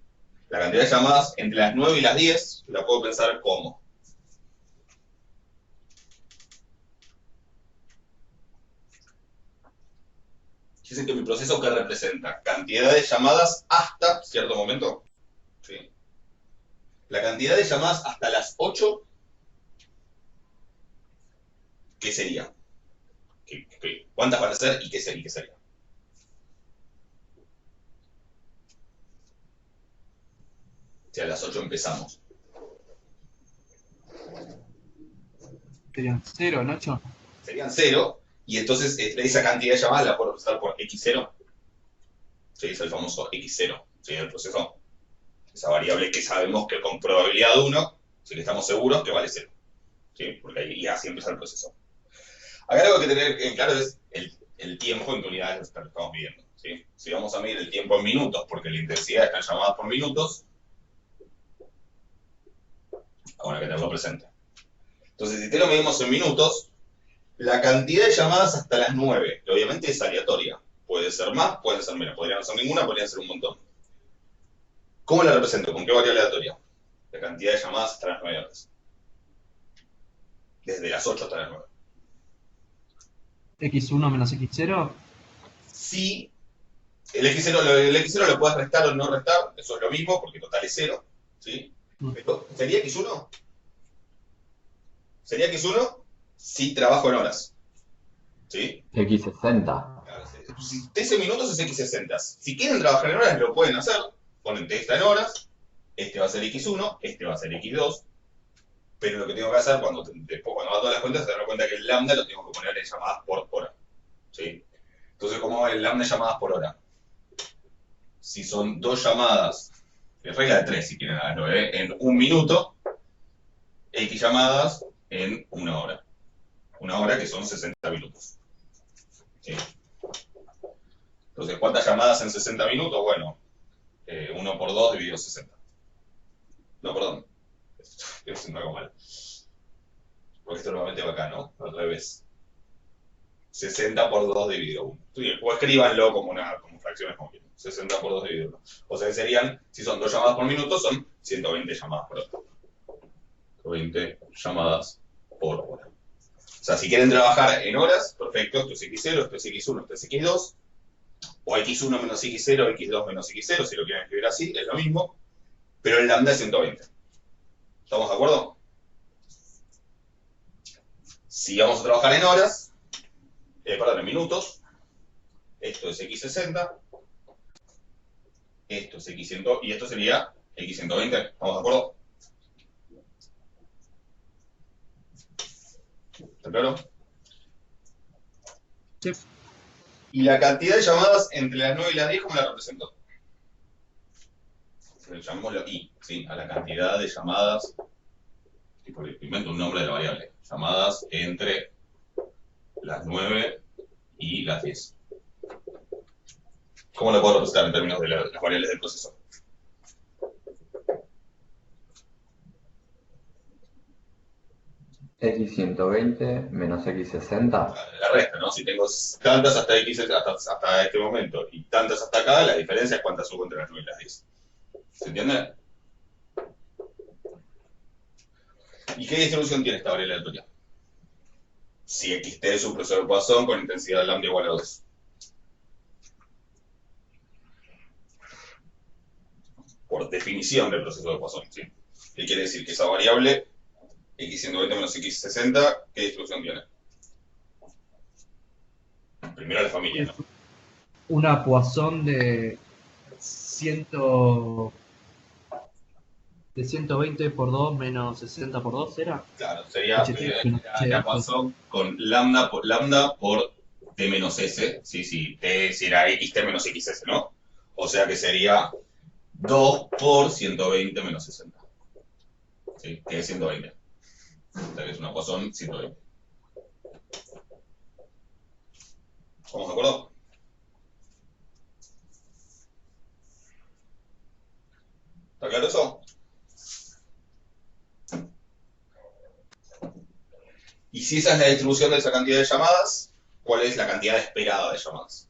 La cantidad de llamadas entre las 9 y las 10 la puedo pensar como. Dicen que mi proceso, ¿qué representa? Cantidad de llamadas hasta cierto momento. ¿Sí? La cantidad de llamadas hasta las 8, ¿qué sería? ¿Cuántas van a ser y qué sería? Si a las 8 empezamos. Serían 0, Nacho. Serían 0. Y entonces esa cantidad de llamadas la puedo representar por x0. ¿Sí? Es el famoso x0. ¿Sí? El proceso. Esa variable que sabemos que con probabilidad 1, sí que estamos seguros que vale 0. ¿Sí? Porque ahí así empieza el proceso. Acá algo que tener en claro es el tiempo en que unidades lo estamos midiendo. ¿Sí? Si vamos a medir el tiempo en minutos, porque la intensidad está en llamadas por minutos, ahora hay que tenerlo presente. Entonces, si te lo medimos en minutos, la cantidad de llamadas hasta las 9, que obviamente es aleatoria. Puede ser más, puede ser menos. Podría no ser ninguna, podría ser un montón. ¿Cómo la represento? ¿Con qué variable aleatoria? La cantidad de llamadas hasta las 9 horas. Desde las 8 hasta las 9. X1 menos X0. Sí, el X0 lo puedes restar o no restar, eso es lo mismo, porque total es 0. ¿Sí? ¿Sería X1? ¿Sería X1? Si trabajo en horas. ¿Sí? X60. Claro, si es en minutos es X60. Si quieren trabajar en horas lo pueden hacer. Ponen testa en horas. Este va a ser X1, este va a ser X2. Pero lo que tengo que hacer después cuando hago todas las cuentas, se dan cuenta que el lambda lo tengo que poner en llamadas por hora. ¿Sí? Entonces, ¿cómo va el lambda en llamadas por hora? Si son 2 llamadas, regla de 3 si quieren a las 9, en 1 minuto, X llamadas en 1 hora. 1 hora que son 60 minutos. ¿Sí? Entonces, ¿cuántas llamadas en 60 minutos? Bueno, 1 por 2 dividido 60. No, perdón. Estoy haciendo algo mal. Porque esto nuevamente va acá, ¿no? Al revés. 60 por 2 dividido 1. O escríbanlo como fracciones como quieran. 60 por 2 dividido 1. O sea que serían, si son 2 llamadas por minuto, son 120 llamadas por hora. 120 llamadas por hora. O sea, si quieren trabajar en horas, perfecto, esto es X0, esto es X1, esto es X2, o X1 menos X0, X2 menos X0, si lo quieren escribir así, es lo mismo, pero el lambda es 120. ¿Estamos de acuerdo? Si vamos a trabajar en horas, perdón, en minutos, esto es x60, esto es x100 y esto sería x120. ¿Estamos de acuerdo? ¿Está claro? Sí. Y la cantidad de llamadas entre las 9 y las 10, ¿cómo la represento? Llamémoslo I, ¿sí? A la cantidad de llamadas, tipo, le invento un nombre de la variable, llamadas entre las 9 y las 10. ¿Cómo lo puedo representar en términos de las variables del proceso? X120 menos X60. La resta, ¿no? Si tengo tantas hasta X hasta este momento y tantas hasta acá, la diferencia es cuántas subo entre las 9 y las 10. ¿Se entiende? ¿Y qué distribución tiene esta variable aleatoria? Si xt es un proceso de Poisson con intensidad lambda igual a 2. Por definición del proceso de Poisson, ¿sí? ¿Qué quiere decir? Que esa variable, x120 menos x60, ¿qué distribución tiene? Primero la familia, ¿no? Una Poisson de 120 por 2 menos 60 por 2, ¿era? Claro, sería HT, la Poisson con lambda por t menos s, ¿sí? Si t si era xt menos xs, ¿no? O sea que sería 2 por 120 menos 60. ¿Sí? Que es 120. O sea que es una Poisson 120. ¿Estamos de acuerdo? ¿Está claro eso? Y si esa es la distribución de esa cantidad de llamadas, ¿cuál es la cantidad esperada de llamadas?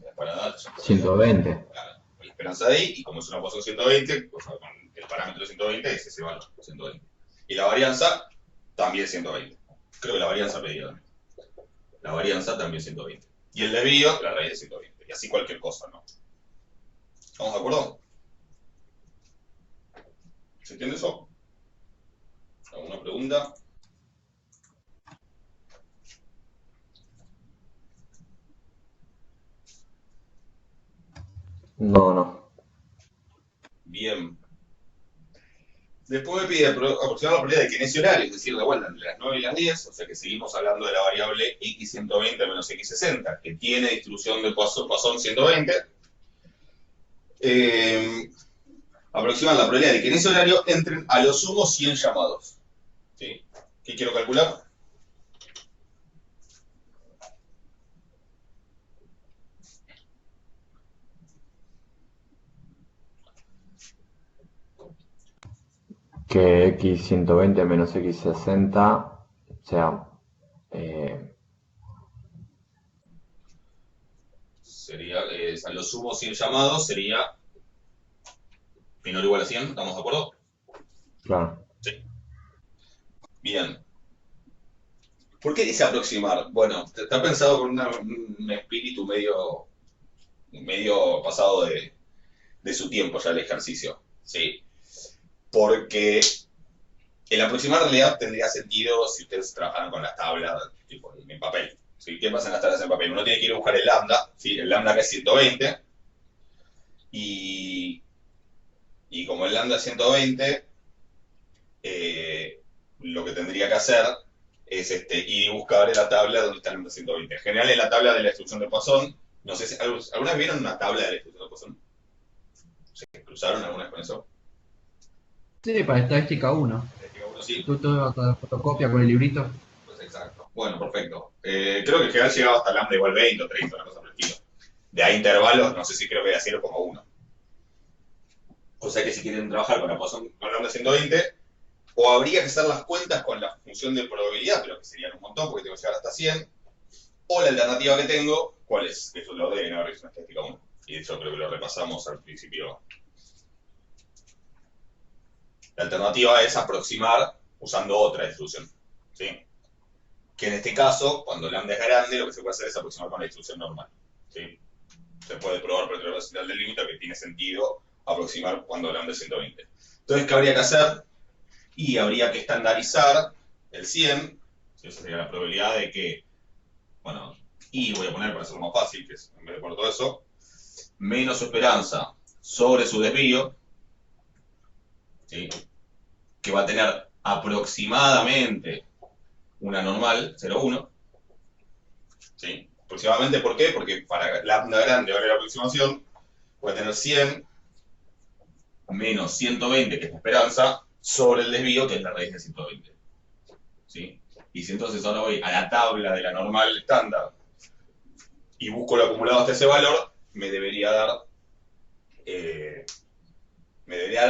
La esperada, 120. claro, la esperanza de I, y como es una Poisson 120, o sea, con el parámetro 120 es ese valor, 120. Y la varianza también 120. Creo que la varianza pedida también. La varianza también 120. Y el desvío, la raíz de 120. Y así cualquier cosa, ¿no? ¿Estamos de acuerdo? ¿Se entiende eso? ¿Alguna pregunta? No. Bien. Después me pide aproximar la probabilidad de que en ese horario, es decir, de vuelta entre las 9 y las 10, o sea que seguimos hablando de la variable x120 menos x60, que tiene distribución de Poisson 120, aproximar la probabilidad de que en ese horario entren a lo sumo 100 llamados. ¿Sí? ¿Qué quiero calcular? Que X120 menos X60 sea Sería, a lo sumo 100 llamados sería menor o igual a 100, ¿estamos de acuerdo? claro. Sí. Bien. ¿Por qué dice aproximar? Bueno, está pensado con un espíritu medio pasado de su tiempo ya el ejercicio. Sí. Porque el aproximar en realidad tendría sentido si ustedes trabajaran con las tablas tipo, en papel. ¿Sí? ¿Qué pasa en las tablas en papel? Uno tiene que ir a buscar el lambda, ¿sí? El lambda acá es 120, y como el lambda es 120, lo que tendría que hacer es ir y buscar en la tabla donde está el lambda 120. En general, en la tabla de la distribución de Poisson, no sé si alguna vez vieron una tabla de la distribución de Poisson. ¿Se cruzaron alguna vez con eso? Sí, para estadística 1. Sí. Tú toda la fotocopia con el librito. Pues exacto. Bueno, perfecto. Creo que en general llegaba hasta lambda igual 20 o 30, una cosa por el estilo. De ahí intervalos, no sé si creo que era 0,1. O sea que si quieren trabajar con la Poisson con lambda 120, o habría que hacer las cuentas con la función de probabilidad, pero que serían un montón porque tengo que llegar hasta 100. O la alternativa que tengo, ¿cuál es? Que eso lo deben haber visto en estadística 1. Y de hecho creo que lo repasamos al principio. La alternativa es aproximar usando otra distribución. ¿Sí? Que en este caso, cuando lambda es grande, lo que se puede hacer es aproximar con la distribución normal. ¿Sí? Se puede probar por el velocidad del límite que tiene sentido aproximar cuando lambda es 120. Entonces, ¿qué habría que hacer? Y habría que estandarizar el 100, esa sería la probabilidad de que, bueno, y voy a poner para hacerlo más fácil, que es, en vez de poner todo eso, menos su esperanza sobre su desvío, ¿sí? Que va a tener aproximadamente una normal, 0,1, ¿sí? Aproximadamente, ¿por qué? Porque para lambda grande vale la aproximación, voy a tener 100 menos 120, que es la esperanza, sobre el desvío, que es la raíz de 120. ¿Sí? Y si entonces ahora voy a la tabla de la normal estándar y busco lo acumulado hasta ese valor, me debería dar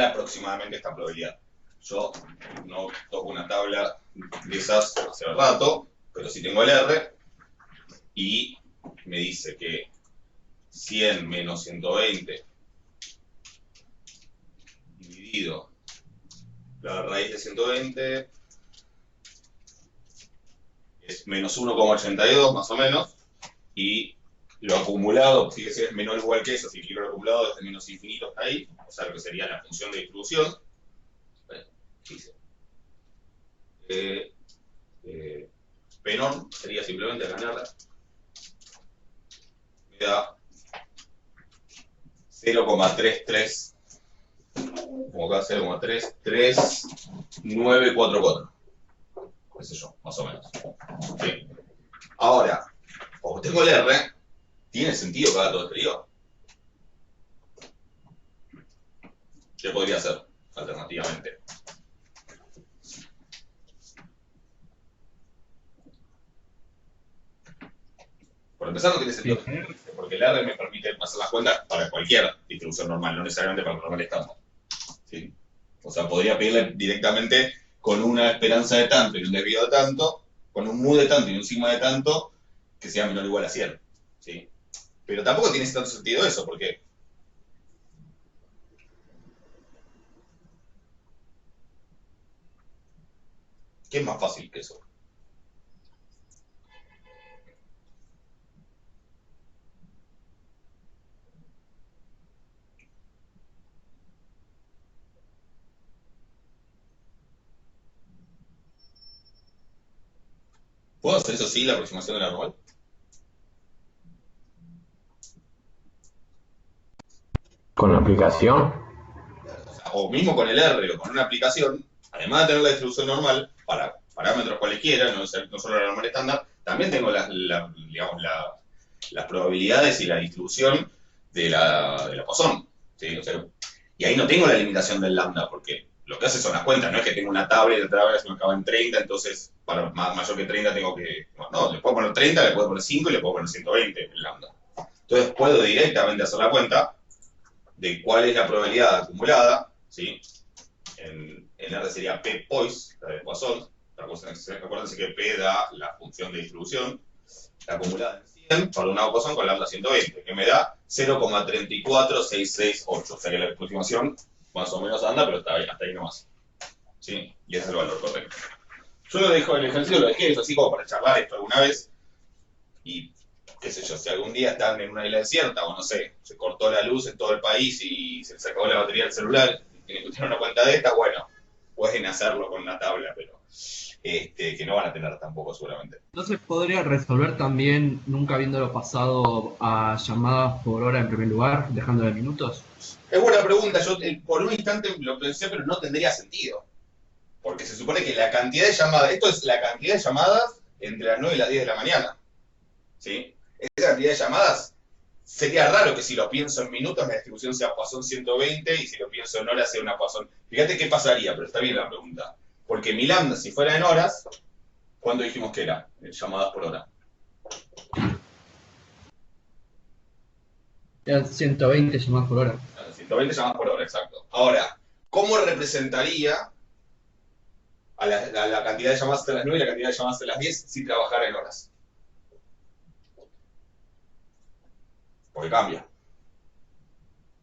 aproximadamente esta probabilidad. Yo no toco una tabla de esas hace rato, pero sí tengo el R y me dice que 100 menos 120 dividido la raíz de 120 es menos 1,82 más o menos, y lo acumulado, fíjese, es menor o igual que eso, si quiero lo acumulado desde menos infinito hasta ahí, o sea, lo que sería la función de distribución. Dice, P-norm sería simplemente ganar, me da 0,33, como acá 0,33944, qué sé yo, más o menos. Sí. Ahora, como tengo el R, ¿tiene sentido que haga todo exterior? ¿Qué podría hacer alternativamente? Por empezar, no tiene sentido, porque el R me permite hacer las cuentas para cualquier distribución normal, no necesariamente para el normal estándar. ¿Sí? O sea, podría pedirle directamente con una esperanza de tanto y un desvío de tanto, con un mu de tanto y un sigma de tanto, que sea menor o igual a 100. ¿Sí? Pero tampoco tiene tanto sentido eso, porque ¿qué es más fácil que eso? ¿Puedo hacer eso sí, la aproximación de la normal? ¿Con la aplicación? O mismo con el R o con una aplicación, además de tener la distribución normal, para parámetros cualesquiera, no solo la normal estándar, también tengo digamos, las probabilidades y la distribución de la Poisson. ¿Sí? O sea, y ahí no tengo la limitación del lambda, porque lo que hace son las cuentas, no es que tengo una tabla y la tabla se me acaba en 30, entonces para mayor que 30 tengo que... No, le puedo poner 30, le puedo poner 5 y le puedo poner 120 el lambda. Entonces puedo directamente hacer la cuenta de cuál es la probabilidad acumulada, ¿sí? En R sería P Poise, la de Poisson. Acuérdense que P da la función de distribución, la acumulada en 100 para un lado Poisson con lambda 120, que me da 0,34668. O sea que la aproximación más o menos anda, pero está ahí, hasta ahí nomás. ¿Sí? Y ese es el valor correcto. Yo lo dejo, el ejercicio lo dejé, eso así como para charlar esto alguna vez. Y qué sé yo, si algún día están en una isla desierta o no sé, se cortó la luz en todo el país y se les acabó la batería del celular y tienen que tener una cuenta de esta, bueno, pueden hacerlo con una tabla, pero que no van a tener tampoco seguramente. ¿No se podría resolver también, nunca habiéndolo pasado a llamadas por hora en primer lugar, dejando de minutos? Es buena pregunta, yo por un instante lo pensé, pero no tendría sentido. Porque se supone que la cantidad de llamadas, esto es la cantidad de llamadas entre las 9 y las 10 de la mañana. ¿Sí? Esa cantidad de llamadas, sería raro que si lo pienso en minutos la distribución sea Poisson 120 y si lo pienso en horas sea una Poisson. Fíjate qué pasaría, pero está bien la pregunta. Porque mi lambda, si fuera en horas, ¿cuándo dijimos que era? En llamadas por hora. Eran 120 llamadas por hora. 120 llamadas por hora, exacto. Ahora, ¿cómo representaría a la cantidad de llamadas hasta las 9 y la cantidad de llamadas hasta las 10 si trabajara en horas? Porque cambia.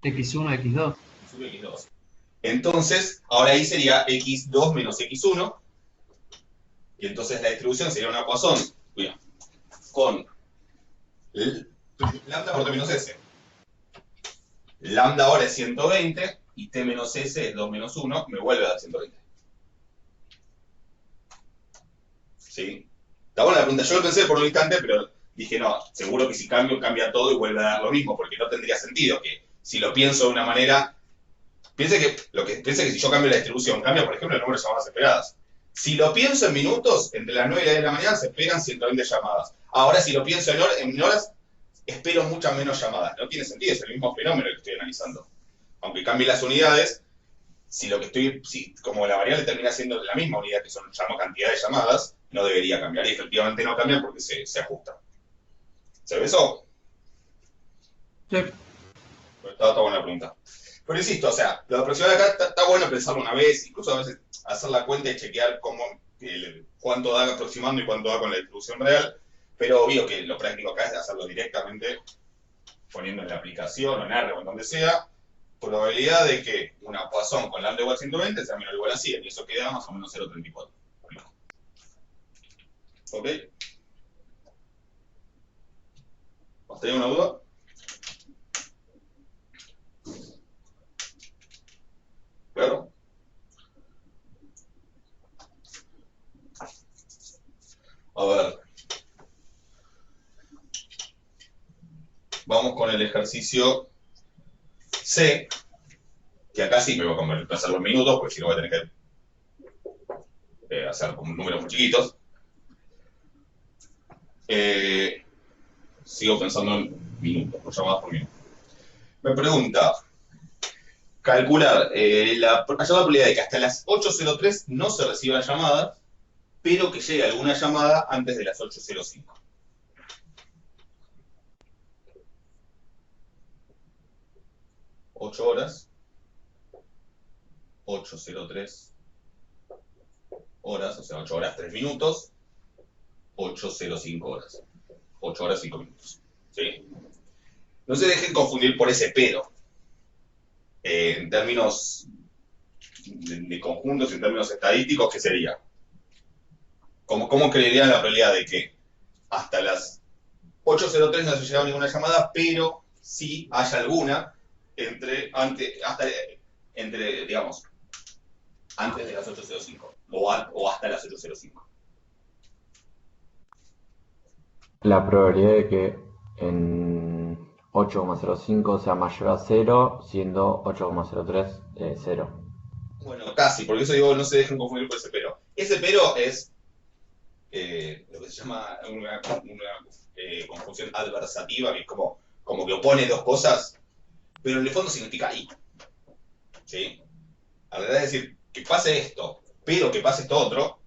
X1, X2. X2. Entonces, ahora ahí sería X2 menos X1. Y entonces la distribución sería una Poisson, cuidado, con lambda por T menos S. lambda ahora es 120 y t menos s es 2 menos 1, me vuelve a dar 120. ¿Sí? Está buena la pregunta. Yo lo pensé por un instante, pero dije, no, seguro que si cambio, cambia todo y vuelve a dar lo mismo, porque no tendría sentido que si lo pienso de una manera... Piense que si yo cambio la distribución, cambia, por ejemplo, el número de llamadas esperadas. Si lo pienso en minutos, entre las 9 y las 10 de la mañana se esperan 120 llamadas. Ahora, si lo pienso en horas, espero muchas menos llamadas. No tiene sentido, es el mismo fenómeno que estoy analizando. Aunque cambie las unidades, si como la variable termina siendo la misma unidad, que son cantidad de llamadas, no debería cambiar. Y efectivamente no cambia porque se ajusta. ¿Se ve eso? Sí. Está buena la pregunta. Pero insisto, o sea, lo de aproximar acá está bueno pensarlo una vez, incluso a veces hacer la cuenta y chequear cuánto da aproximando y cuánto da con la distribución real, pero obvio que lo práctico acá es hacerlo directamente, poniendo en la aplicación o en R o en donde sea, probabilidad de que una Poisson con lambda igual a 120 sea menor o igual a 100, y eso queda más o menos 0,34. ¿Ok? ¿Os tenéis una duda? Claro. A ver. Vamos con el ejercicio C, que acá sí me voy a convertir a hacer los minutos, porque si no voy a tener que hacer con números muy chiquitos. Sigo pensando en minutos, por llamadas por minuto. Me pregunta, calcular la probabilidad de que hasta las 8:03 no se reciba la llamada, pero que llegue alguna llamada antes de las 8:05. ¿8 horas? 8:03 horas, o sea, 8 horas 3 minutos, 8:05 horas. 8 horas 5 minutos. ¿Sí? No se dejen confundir por ese pero. En términos de conjuntos, en términos estadísticos, ¿qué sería? ¿Cómo creerían la probabilidad de que hasta las 8:03 no se llegado ninguna llamada, pero sí haya alguna digamos, antes de las 8:05 o hasta las 8:05? La probabilidad de que en 8,05 sea mayor a 0, siendo 8,03 0. Bueno, casi, porque eso digo, no se dejen confundir por ese pero. Ese pero es lo que se llama una conjunción adversativa, que es como que opone dos cosas, pero en el fondo significa y. ¿Sí? A la verdad es decir, que pase esto, pero que pase esto otro,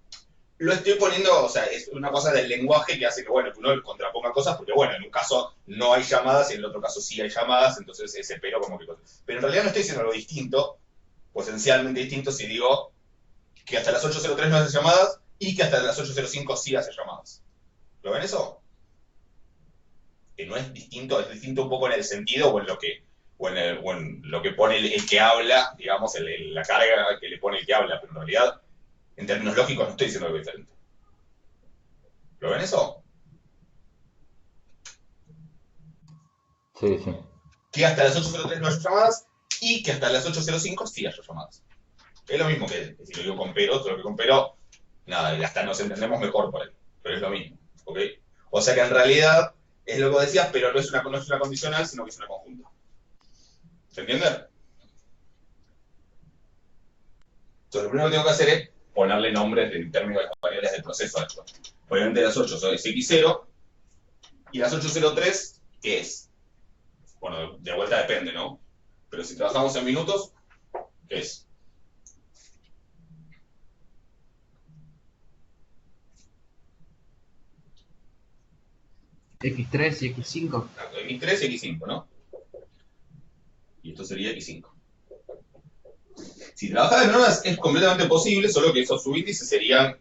lo estoy poniendo, o sea, es una cosa del lenguaje que hace que, bueno, que uno contraponga cosas, porque, bueno, en un caso no hay llamadas y en el otro caso sí hay llamadas, entonces ese pero como que... Pero en realidad no estoy diciendo algo distinto, o esencialmente distinto, si digo que hasta las 8:03 no hace llamadas y que hasta las 8:05 sí hace llamadas. ¿Lo ven eso? Que no es distinto un poco en el sentido o en lo que lo que pone el que habla, digamos, la carga que le pone el que habla, pero en realidad, en términos lógicos, no estoy diciendo algo diferente. ¿Lo ven eso? Sí, sí. Que hasta las 8:03 no haya llamadas y que hasta las 8:05 sí haya llamadas. Es lo mismo que si lo digo con pero, todo lo que con pero, nada, hasta nos entendemos mejor por él, pero es lo mismo, ¿ok? O sea que en realidad es lo que vos decías, pero no es una condicional, sino que es una conjunta. ¿Se entiende? Entonces lo primero que tengo que hacer es ponerle nombres en términos de las variables del proceso a esto. Obviamente las 8 son x0 y las 8:03, ¿qué es? Bueno, de vuelta depende, ¿no? Pero si trabajamos en minutos, ¿qué es? X3 y X5. X3 y X5, ¿no? Y esto sería X5. Si trabajar en horas es completamente posible, solo que esos subíndices serían,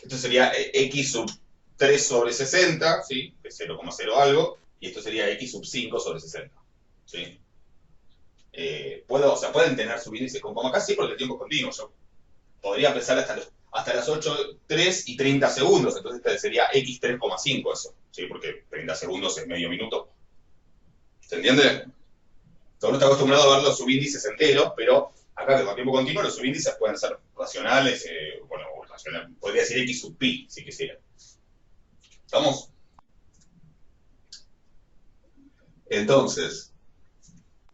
esto sería X sub 3 sobre 60, ¿sí? Que es 0,0 algo, y esto sería X sub 5 sobre 60, ¿sí? Pueden tener subíndices como acá sí, porque el tiempo es continuo. Yo podría empezar hasta las 8, 3 y 30 segundos, entonces este sería X 3,5 eso, ¿sí? Porque 30 segundos es medio minuto. ¿Se entiende? uno está acostumbrado a ver los subíndices enteros, pero acá que con tiempo continuo los subíndices pueden ser racionales, bueno, podría decir x sub pi, si quisiera. ¿Estamos? Entonces,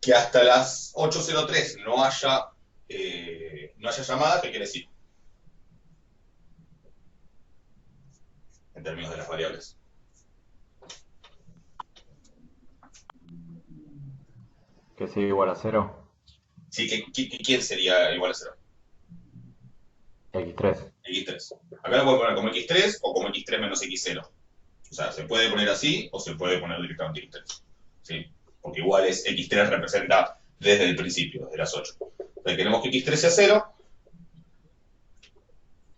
que hasta las 8:03 no haya llamada, ¿qué quiere decir? En términos de las variables. Que sea igual a 0. Sí, ¿quién sería igual a 0? X3. X3. Acá lo puedo poner como X3 o como X3 menos X0. O sea, se puede poner así o se puede poner directamente X3. ¿Sí? Porque igual es X3 representa desde el principio, desde las 8. Entonces queremos que X3 sea 0.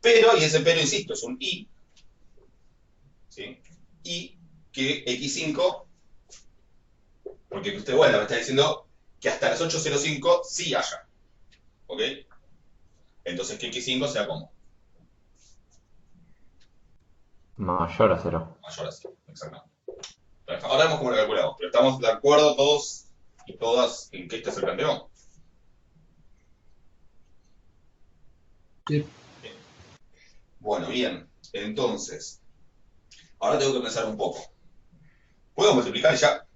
Pero, y ese pero, insisto, es un I. ¿Sí? Y que X5, porque usted, bueno, me está diciendo que hasta las 8:05 sí haya. ¿Ok? Entonces que X5 sea como Mayor a 0. mayor a 0. Exactamente. Ahora vemos cómo lo calculamos, pero estamos de acuerdo todos y todas en que este es el planteo. Sí. Bueno, bien. Entonces, ahora tengo que pensar un poco. ¿Puedo multiplicar ya?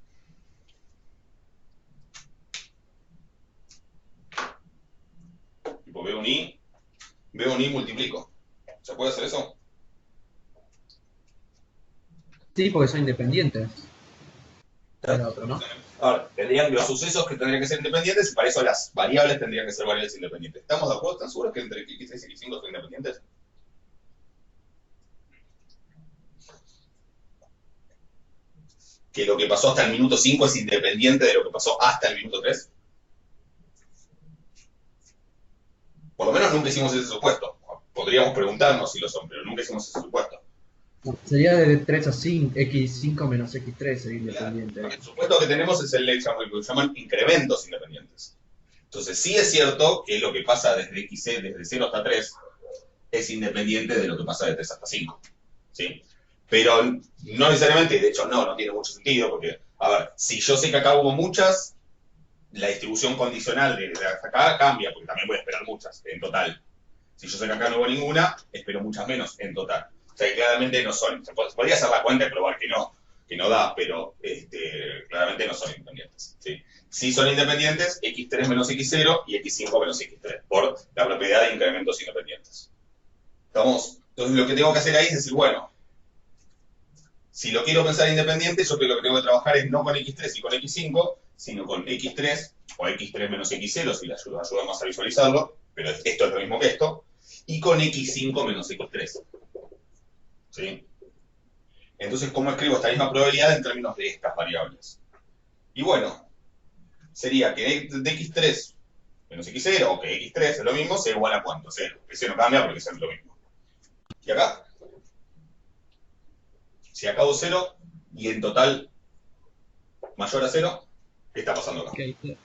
Tipo, veo un I, multiplico. ¿Se puede hacer eso? Sí, porque son independientes. Era otro, ¿no? Ahora, los sucesos que tendrían que ser independientes y para eso las variables tendrían que ser variables independientes. ¿Estamos de acuerdo? ¿Están seguros que entre X3 y X5 son independientes? ¿Que lo que pasó hasta el minuto 5 es independiente de lo que pasó hasta el minuto 3? Por lo menos nunca hicimos ese supuesto. Podríamos preguntarnos si lo son, pero nunca hicimos ese supuesto. No, sería de 3 a 5, X5 menos X3 sería independiente. Claro. El supuesto que tenemos es el que llaman incrementos independientes. Entonces, sí es cierto que lo que pasa desde X, desde 0 hasta 3 es independiente de lo que pasa de 3 hasta 5. ¿Sí? Pero no necesariamente, de hecho no tiene mucho sentido, porque, a ver, si yo sé que acá hubo muchas, la distribución condicional de hasta acá cambia, porque también voy a esperar muchas en total. Si yo sé que acá no hubo ninguna, espero muchas menos en total. O sea, que claramente no son. Se podría hacer la cuenta y probar que no da, pero claramente no son independientes. ¿Sí? Sí son independientes X3 menos X0 y X5 menos X3, por la propiedad de incrementos independientes. ¿Estamos? Entonces lo que tengo que hacer ahí es decir, bueno, si lo quiero pensar independiente, yo lo que tengo que trabajar es no con X3 y con X5, sino con X3 o X3 menos X0, si le ayuda más a visualizarlo, pero esto es lo mismo que esto, y con X5 menos X3. ¿Sí? Entonces, ¿cómo escribo esta misma probabilidad en términos de estas variables? Y bueno, sería que de X3 menos X0, o que X3 es lo mismo, sea igual a ¿cuánto? 0. Ese no cambia porque es lo mismo. Y acá, si acá hubo 0 y en total mayor a 0, ¿qué está pasando acá? Que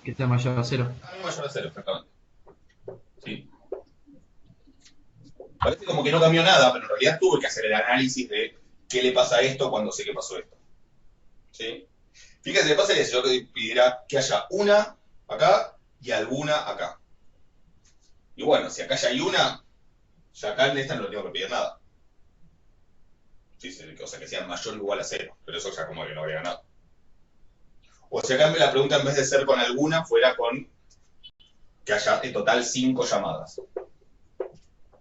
está mayor a 0. Mayor a 0, exactamente. ¿Sí? Parece como que no cambió nada, pero en realidad tuve que hacer el análisis de qué le pasa a esto cuando sé que pasó esto. ¿Sí? Fíjense, le pasaría si yo pidiera que haya una acá y alguna acá. Y bueno, si acá ya hay una, ya acá en esta no le tengo que pedir nada. ¿Sí? O sea, que sea mayor o igual a 0, pero eso ya como que no habría ganado. O si acá la pregunta en vez de ser con alguna, fuera con que haya en total 5 llamadas.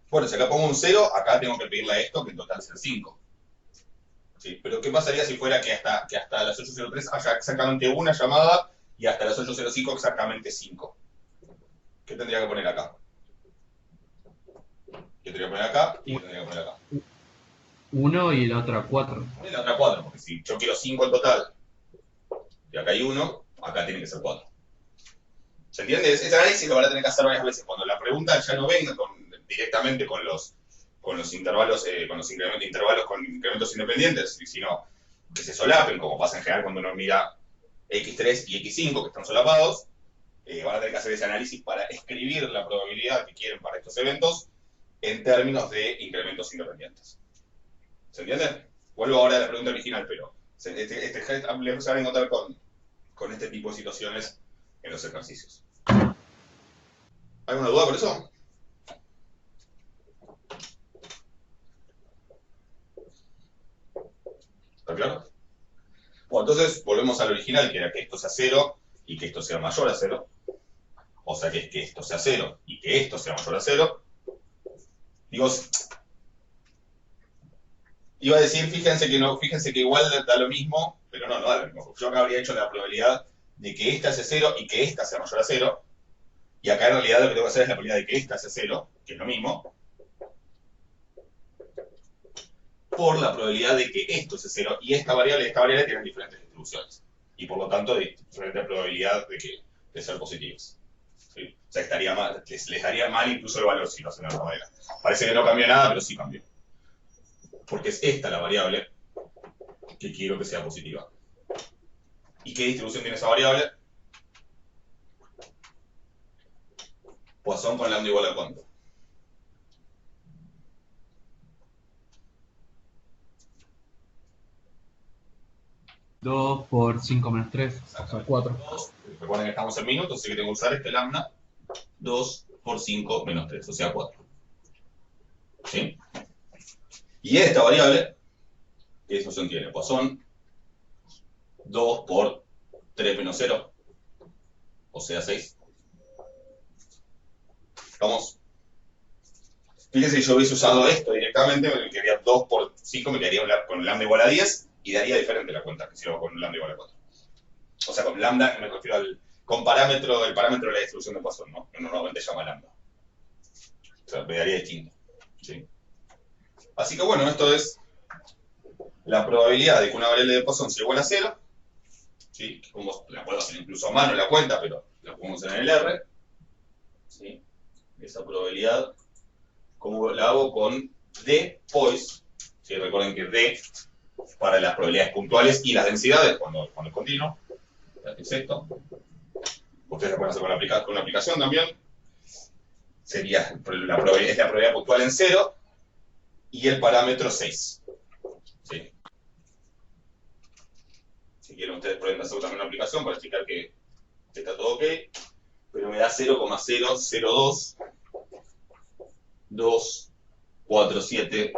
Bueno, si acá pongo un 0, acá tengo que pedirle a esto que en total sea 5. ¿Sí? Pero ¿qué pasaría si fuera que hasta las 8:03 haya exactamente una llamada y hasta las 8:05 exactamente 5? ¿Qué tendría que poner acá? ¿Qué tendría que poner acá? ¿Y qué tendría que poner acá? 1 y la otra 4. Y la otra 4, porque si yo quiero 5 en total y acá hay 1, acá tiene que ser 4. ¿Se entiende? Ese análisis lo van a tener que hacer varias veces. Cuando la pregunta ya no venga directamente con los intervalos, con los intervalos con incrementos independientes, sino que se solapen, como pasa en general cuando uno mira X3 y X5, que están solapados, van a tener que hacer ese análisis para escribir la probabilidad que quieren para estos eventos en términos de incrementos independientes. ¿Se entiende? Vuelvo ahora a la pregunta original, pero le se va a encontrar con con este tipo de situaciones en los ejercicios. ¿Alguna duda por eso? ¿Está claro? Bueno, entonces volvemos al original, que era que esto sea 0 y que esto sea mayor a 0. O sea, que es que esto sea 0 y que esto sea mayor a 0. Digo, iba a decir, fíjense que no, fíjense que igual da lo mismo, pero no da lo mismo. Yo acá habría hecho la probabilidad de que esta sea 0 y que esta sea mayor a 0. Y acá en realidad lo que tengo que hacer es la probabilidad de que esta sea 0, que es lo mismo, por la probabilidad de que esto sea 0 y esta variable tienen diferentes distribuciones. Y por lo tanto, diferente probabilidad de ser positivos. ¿Sí? O sea, estaría mal, les daría mal incluso el valor si lo hacen de otra manera. Parece que no cambió nada, pero sí cambió. Porque es esta la variable que quiero que sea positiva. ¿Y qué distribución tiene esa variable? Poisson con lambda igual a cuánto. 2 por 5 menos 3, o sea, 4. Recuerden que estamos en minutos, así que tengo que usar este lambda. 2 por 5 menos 3, o sea 4. ¿Sí? Y esta variable, ¿qué distribución tiene? Poisson 2 por 3 menos 0, o sea 6. ¿Vamos? Fíjense que yo hubiese usado esto directamente, me quedaría 2 por 5, me quedaría con lambda igual a 10, y daría diferente la cuenta que si lo hago con lambda igual a 4. O sea, con lambda me refiero con el parámetro de la distribución de Poisson, ¿no? Que normalmente se llama lambda. O sea, me daría distinto. ¿Sí? Así que bueno, esto es la probabilidad de que una variable de Poisson sea igual a 0. ¿Sí? Como la puedo hacer incluso a mano la cuenta, pero la podemos hacer en el R. ¿Sí? Esa probabilidad, como la hago con D Poise. ¿Sí? Recuerden que D para las probabilidades puntuales y las densidades cuando es continuo. Es esto. Ustedes lo pueden hacer con la aplicación también. Sería es la probabilidad puntual en 0 y el parámetro 6. ¿Sí? Si quieren ustedes pueden hacer también una aplicación para explicar que está todo ok. Pero me da 0,002 247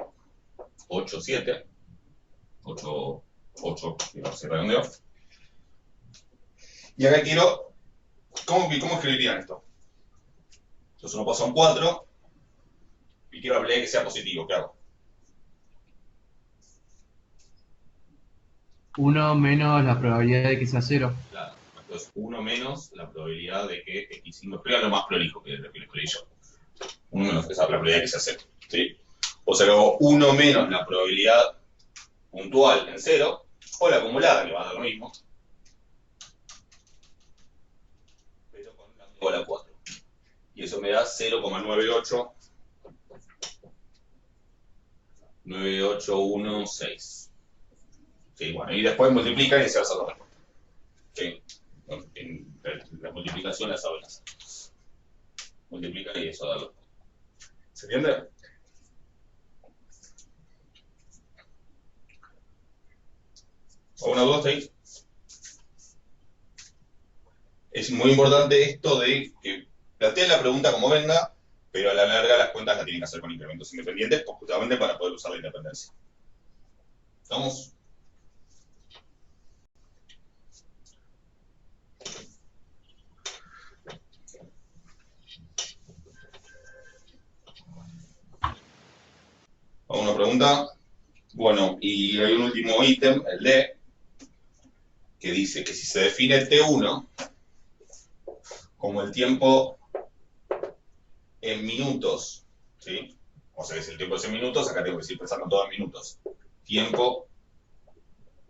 87 8, se redondeó. Y acá quiero, ¿cómo escribirían esto? Entonces uno pasa un 4 y quiero la probabilidad de que sea positivo, ¿qué hago? 1 menos la probabilidad de que sea 0. Claro, entonces 1 menos la probabilidad de que x5, pero lo más prolijo que lo escribí yo. 1 menos esa la probabilidad de que sea 0. ¿Sí? O sea, luego 1 menos la probabilidad puntual en 0, o la acumulada, que va a dar lo mismo, pero con la igual a 4. Y eso me da 0,98 9816. Sí, bueno, y después multiplican y se va a hacer la respuesta. Sí, bueno, en la multiplicación la saben hacer. Multiplican y eso da la respuesta. ¿Se entiende? ¿Alguna duda hasta ahí? Es muy importante esto de que planteen la pregunta como venga, pero a la larga las cuentas las tienen que hacer con incrementos independientes, pues justamente para poder usar la independencia. ¿Estamos? ¿Alguna pregunta? Bueno, y hay un último ítem, el D, que dice que si se define T1 como el tiempo en minutos, ¿sí? O sea, que si el tiempo es en minutos, acá tengo que seguir pensando todo en minutos. Tiempo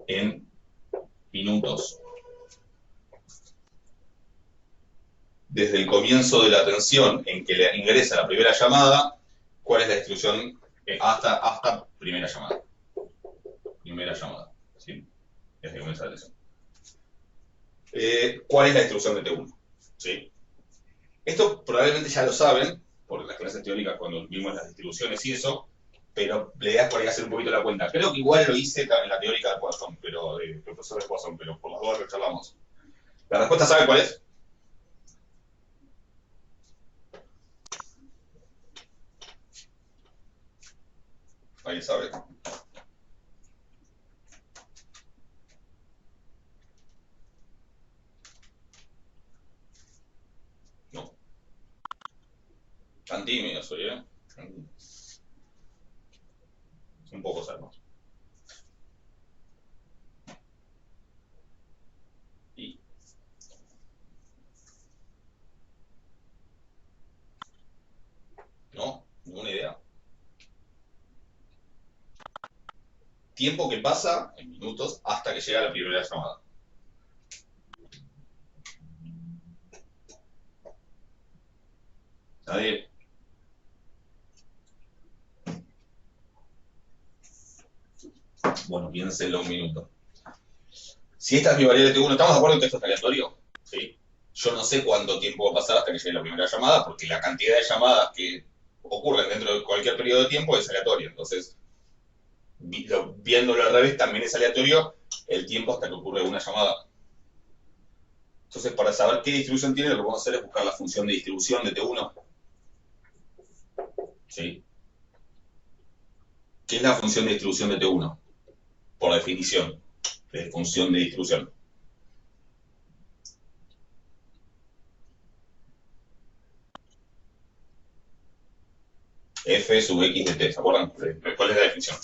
en minutos. Desde el comienzo de la tensión en que le ingresa la primera llamada, ¿cuál es la distribución hasta primera llamada? Primera llamada, ¿sí? Desde que comienza la tensión. ¿Cuál es la distribución de T1? ¿Sí? Esto probablemente ya lo saben, por las clases teóricas cuando vimos las distribuciones y eso, pero la idea es por ahí hacer un poquito la cuenta. Creo que igual lo hice en la teórica de Poisson, pero del profesor de Poisson, pero por las dudas que charlamos. ¿La respuesta sabe cuál es? ¿Alguien sabe? No. Tan tímido soy, ¿eh? Un poco salvo. Y... No, ninguna idea. Tiempo que pasa en minutos hasta que llega la primera llamada. ¿Nadie? Bueno, piénselo un minuto. Si esta es mi variable T1, ¿estamos de acuerdo en que esto es aleatorio? ¿Sí? Yo no sé cuánto tiempo va a pasar hasta que llegue la primera llamada, porque la cantidad de llamadas que ocurren dentro de cualquier periodo de tiempo es aleatoria. Entonces, viéndolo al revés, también es aleatorio el tiempo hasta que ocurre una llamada. Entonces, para saber qué distribución tiene, lo que vamos a hacer es buscar la función de distribución de T1. ¿Sí? ¿Qué es la función de distribución de T1? Por definición, de función de distribución. F sub x de t, ¿se acuerdan? ¿Cuál es la definición?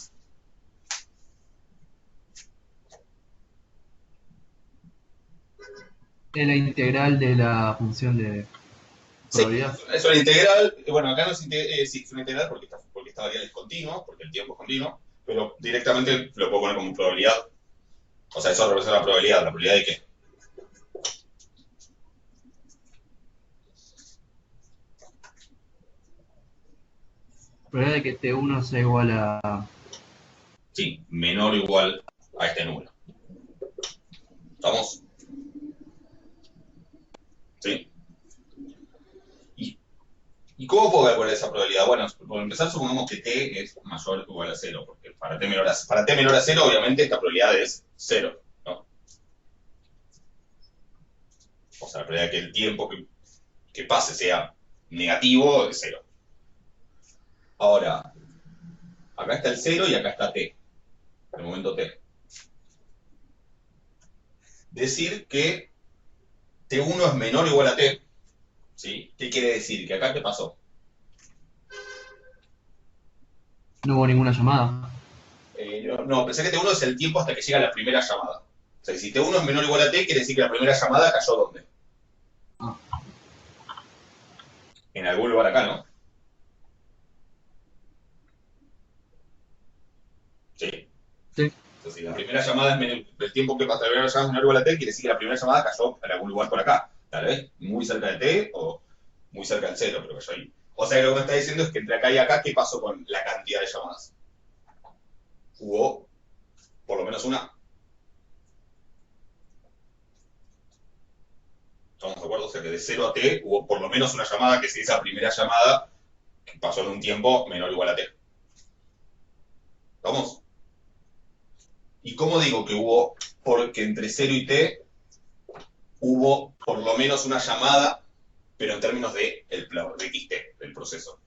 Es la integral de la función de Sí, probabilidad. eso es la integral. Bueno, acá no es, sí, es una integral porque esta variable es continua, porque el tiempo es continuo, pero directamente lo puedo poner como probabilidad. O sea, eso representa la probabilidad. ¿La probabilidad de qué? Probabilidad de que T1 sea igual a... Sí, menor o igual a este número. ¿Estamos? ¿Sí? ¿Y cómo puedo calcular esa probabilidad? Bueno, por empezar, supongamos que t es mayor o igual a 0, porque para t menor a 0, obviamente, esta probabilidad es 0, ¿no? O sea, la probabilidad de que el tiempo que pase sea negativo es 0. Ahora, acá está el 0 y acá está t, el momento t. Decir que t1 es menor o igual a t, ¿sí? ¿Qué quiere decir? ¿Que acá qué pasó? No hubo ninguna llamada. No, pensé que t1 es el tiempo hasta que llega la primera llamada. O sea, si t1 es menor o igual a t, quiere decir que la primera llamada cayó ¿dónde? Ah. En algún lugar acá, ¿no? Sí. Sí. Entonces, si la primera llamada es el tiempo que pasa la primera llamada es menor o igual a t, quiere decir que la primera llamada cayó en algún lugar por acá. Tal vez muy cerca de t o muy cerca del 0, pero cayó ahí. O sea, que lo que me está diciendo es que entre acá y acá, ¿qué pasó con la cantidad de llamadas? Hubo por lo menos una. ¿Estamos de acuerdo? O sea, que de 0 a t hubo por lo menos una llamada, que es esa primera llamada que pasó en un tiempo menor o igual a t. ¿Vamos? ¿Y cómo digo que hubo? Porque entre 0 y t hubo por lo menos una llamada, pero en términos de xt, del proceso.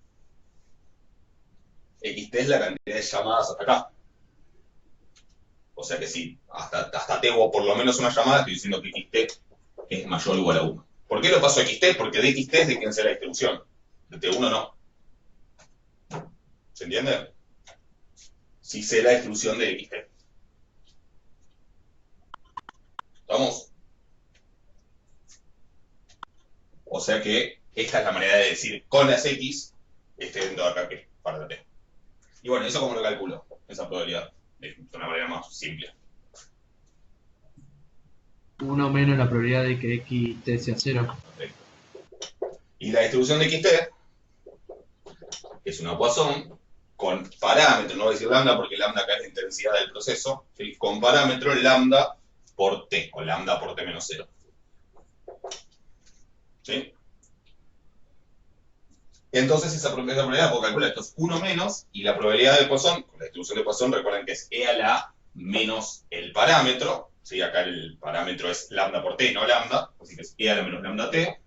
Xt es la cantidad de llamadas hasta acá. O sea que sí, hasta t hubo por lo menos una llamada, estoy diciendo que xt es mayor o igual a 1. ¿Por qué lo paso a xt? Porque de xt es de quien sea la distribución. De t1 no. ¿Se entiende? Sí sé la distribución de xt. ¿Estamos? O sea que esta es la manera de decir con las x este dentro de acá que es para t. Y bueno, ¿eso cómo lo calculo? Esa probabilidad. De una manera más simple. 1 menos la probabilidad de que xt sea 0. Perfecto. Y la distribución de xt es una Poisson con parámetro, no voy a decir lambda porque lambda acá es la intensidad del proceso, ¿sí? Con parámetro lambda por t, o lambda por t menos 0. ¿Sí? Entonces esa probabilidad puedo calcular, esto es 1 menos, y la probabilidad de Poisson, con la distribución de Poisson, recuerden que es e a la menos el parámetro, ¿sí? Acá el parámetro es lambda por t, no lambda, así que es e a la menos lambda t,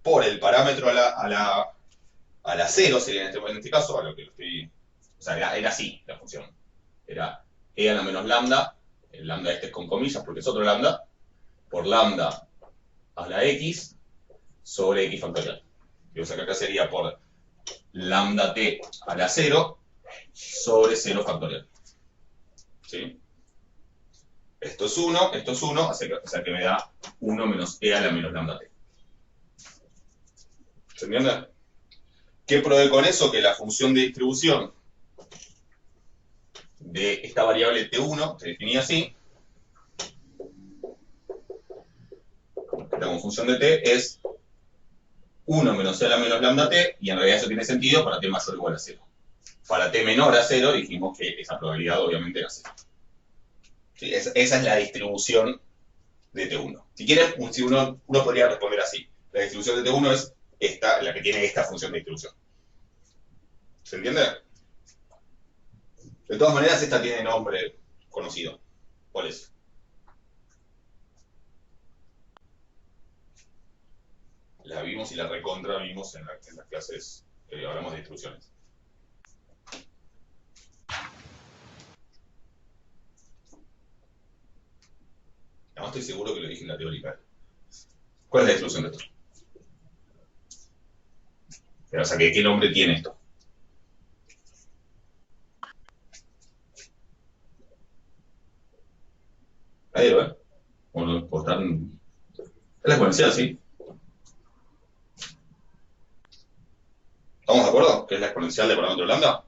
por el parámetro a la 0, sería en este caso, a lo que lo estoy... O sea, era así la función. Era e a la menos lambda, el lambda este es con comillas porque es otro lambda, por lambda a la x sobre x factorial. O sea que acá sería por lambda t a la 0 sobre 0 factorial. ¿Sí? Esto es 1, o sea que me da 1 menos e a la menos lambda t. ¿Se entiende? ¿Qué probé con eso? Que la función de distribución de esta variable t1, se definía así, que como función de t es 1 menos e a la menos lambda t, y en realidad eso tiene sentido para t mayor o igual a 0. Para t menor a 0 dijimos que esa probabilidad obviamente era 0. ¿Sí? Esa es la distribución de t1. Si quieren, si uno podría responder así. La distribución de t1 es esta, la que tiene esta función de distribución. ¿Se entiende? De todas maneras, esta tiene nombre conocido. ¿Cuál es? La vimos y la recontra vimos en las clases que hablamos de distribuciones. No estoy seguro que lo dije en la teórica. ¿Cuál es la distribución de esto? O sea, ¿qué nombre tiene esto? Ahí lo ven. Bueno, pues están... Es la exponencial, ¿sí? ¿Estamos de acuerdo? ¿Que es la exponencial de parámetro lambda?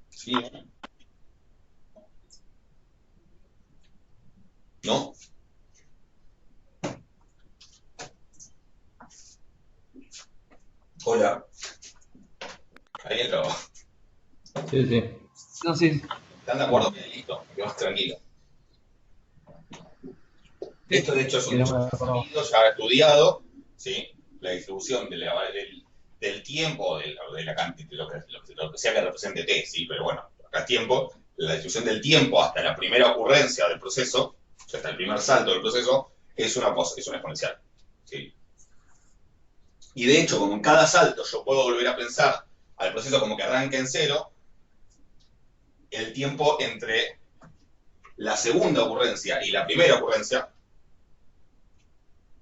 Sí. ¿No? Hola. Ahí el trabajo. Sí, sí. No, sí. ¿Están de acuerdo? Bien, listo. Me quedo más tranquilo. Esto de hecho es un conocido, ya estudiado, ¿sí? La distribución del tiempo, de la cantidad, de lo que sea que represente t, ¿sí? Pero bueno, acá es tiempo, la distribución del tiempo hasta la primera ocurrencia del proceso, o sea, hasta el primer salto del proceso, es una exponencial, ¿sí? Y de hecho, como en cada salto yo puedo volver a pensar al proceso como que arranca en 0, el tiempo entre la segunda ocurrencia y la primera ocurrencia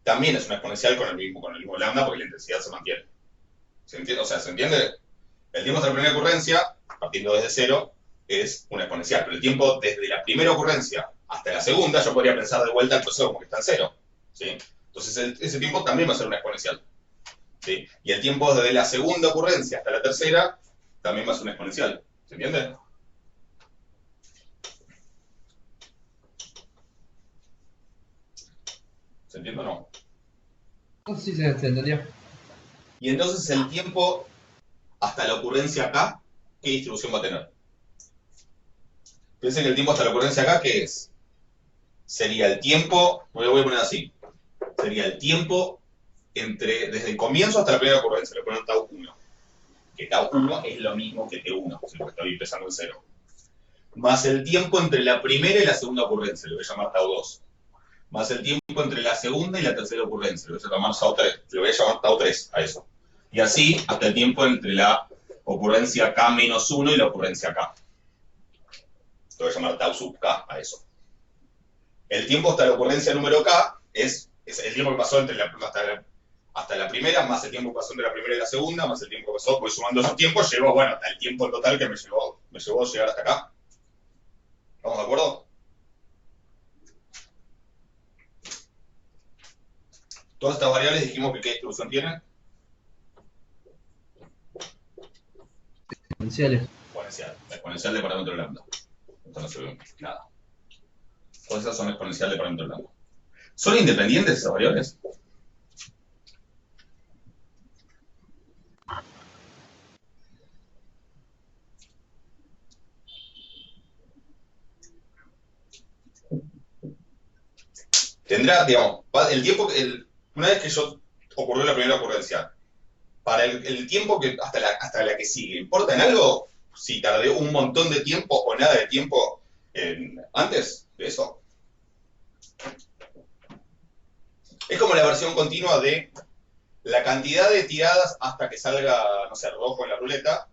también es una exponencial con el mismo lambda porque la intensidad se mantiene. ¿Se entiende? O sea, ¿se entiende? El tiempo hasta la primera ocurrencia, partiendo desde 0, es una exponencial. Pero el tiempo desde la primera ocurrencia hasta la segunda, yo podría pensar de vuelta el proceso como que está en 0. ¿Sí? Entonces ese tiempo también va a ser una exponencial. ¿Sí? Y el tiempo desde la segunda ocurrencia hasta la tercera también va a ser una exponencial. ¿Se entiende? ¿Se entiende o no? No sé si se entendió. Y entonces el tiempo hasta la ocurrencia acá, ¿qué distribución va a tener? Piensen que el tiempo hasta la ocurrencia acá, ¿qué es? Sería el tiempo, lo voy a poner así, sería el tiempo desde el comienzo hasta la primera ocurrencia, le ponen tau 1. Que tau 1 es lo mismo que t1, si lo estoy empezando en 0. Más el tiempo entre la primera y la segunda ocurrencia, lo voy a llamar tau 2. Más el tiempo entre la segunda y la tercera ocurrencia, lo voy a llamar tau 3 a eso. Y así hasta el tiempo entre la ocurrencia k-1 y la ocurrencia k. Lo voy a llamar tau sub k a eso. El tiempo hasta la ocurrencia número k es el tiempo que pasó hasta la primera, más el tiempo que pasó entre la primera y la segunda, más el tiempo que pasó, pues sumando esos tiempos, llegó, bueno, hasta el tiempo total que me llevó a llegar hasta acá. ¿Estamos de acuerdo? Todas estas variables dijimos que qué distribución tienen. Exponenciales. Exponencial. La exponencial de parámetro lambda. Esto no se ve nada. Todas esas son exponencial de parámetro lambda. ¿Son independientes esas variables? Tendrá, digamos, el tiempo, una vez que ocurrió la primera ocurrencia, para el tiempo que hasta la que sigue, ¿importa en algo? si tardé un montón de tiempo o nada de tiempo antes de eso. Es como la versión continua de la cantidad de tiradas hasta que salga, no sé, rojo en la ruleta,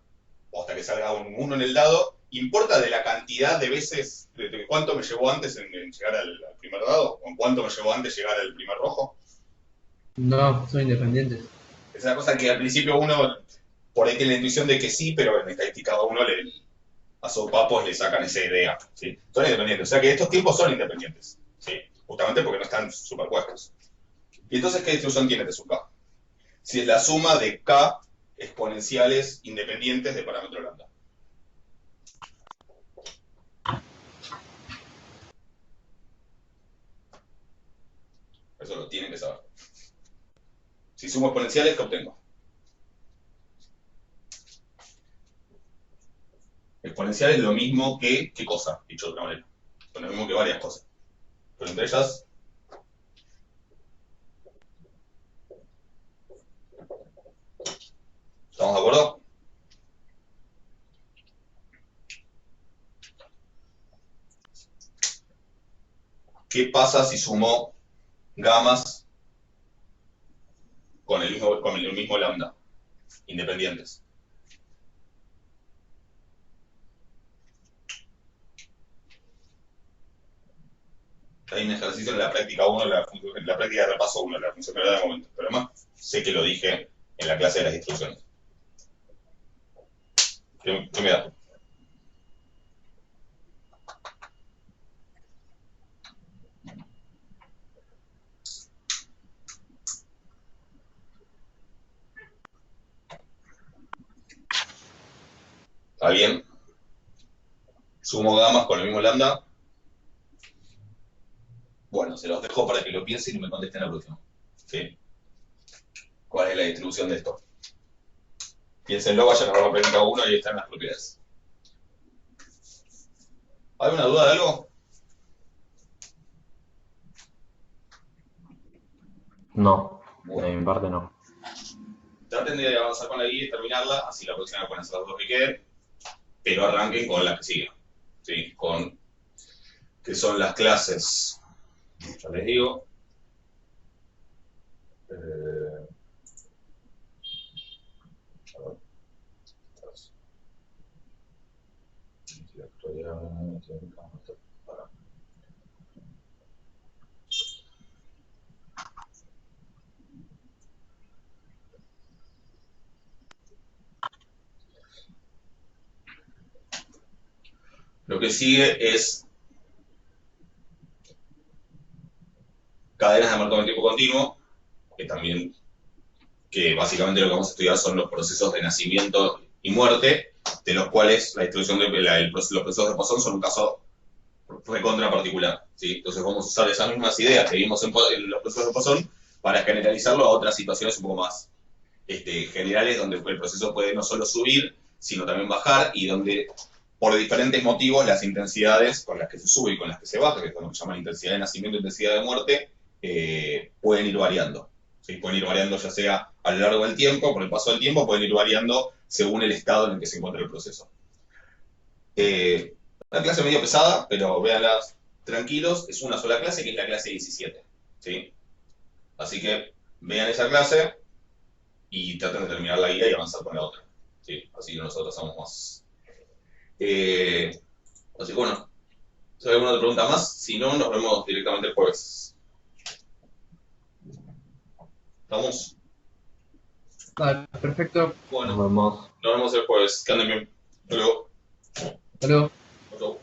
o hasta que salga un 1 en el dado. ¿Importa de la cantidad de veces, de cuánto me llevó antes en llegar al primer dado? ¿O en cuánto me llevó antes llegar al primer rojo? No, son independientes. Es una cosa que al principio uno, por ahí tiene la intuición de que sí, pero en estadística a uno a sopapos le sacan esa idea. ¿Sí? Son independientes. O sea que estos tiempos son independientes. ¿Sí? Justamente porque no están superpuestos. ¿Y entonces qué distribución tiene de su K? Si es la suma de K exponenciales independientes de parámetro lambda. Eso lo tienen que saber. Si sumo exponenciales, ¿qué obtengo? Exponencial es lo mismo que, ¿qué cosa? Dicho de otra manera. Es lo mismo que varias cosas. Pero entre ellas, ¿estamos de acuerdo? ¿Qué pasa si sumo gamas con el mismo lambda? Independientes. Hay un ejercicio en la práctica 1, en la práctica de repaso 1, la funcionalidad de momento. Pero además, sé que lo dije en la clase de las instrucciones. ¿Qué me da? ¿Está bien? Sumo gamas con el mismo lambda. Bueno, se los dejo para que lo piensen y me contesten la próxima. ¿Sí? ¿Cuál es la distribución de esto? Piénsenlo, vayan a ver la práctica 1 y ahí están las propiedades. ¿Alguna duda de algo? No, Bueno. de mi parte no. Traten de avanzar con la guía y terminarla, así la próxima pueden hacer las dos que queden, pero arranquen con la que sigue. ¿Sí? Con que son las clases. Ya les digo. Lo que sigue es cadenas de marcado en tiempo continuo, que básicamente lo que vamos a estudiar son los procesos de nacimiento y muerte, de los cuales la distribución los procesos de Poisson son un caso recontra particular. ¿Sí? Entonces vamos a usar esas mismas ideas que vimos en los procesos de Poisson para generalizarlo a otras situaciones un poco más generales, donde el proceso puede no solo subir, sino también bajar, y donde por diferentes motivos las intensidades con las que se sube y con las que se baja, que es lo que se llama intensidad de nacimiento e intensidad de muerte, pueden ir variando. ¿Sí? Pueden ir variando ya sea a lo largo del tiempo, por el paso del tiempo, pueden ir variando según el estado en el que se encuentra el proceso. Una clase medio pesada, pero véanlas tranquilos, es una sola clase, que es la clase 17. ¿Sí? Así que vean esa clase y traten de terminar la guía y avanzar con la otra. ¿Sí? Así que nosotros somos más. Así que bueno, si hay alguna otra pregunta más, si no, nos vemos directamente el jueves. ¿Estamos? Vale, perfecto. Nos Bueno, vemos. nos vemos el jueves. Que anden bien. Hasta luego. Hasta luego. Hasta luego.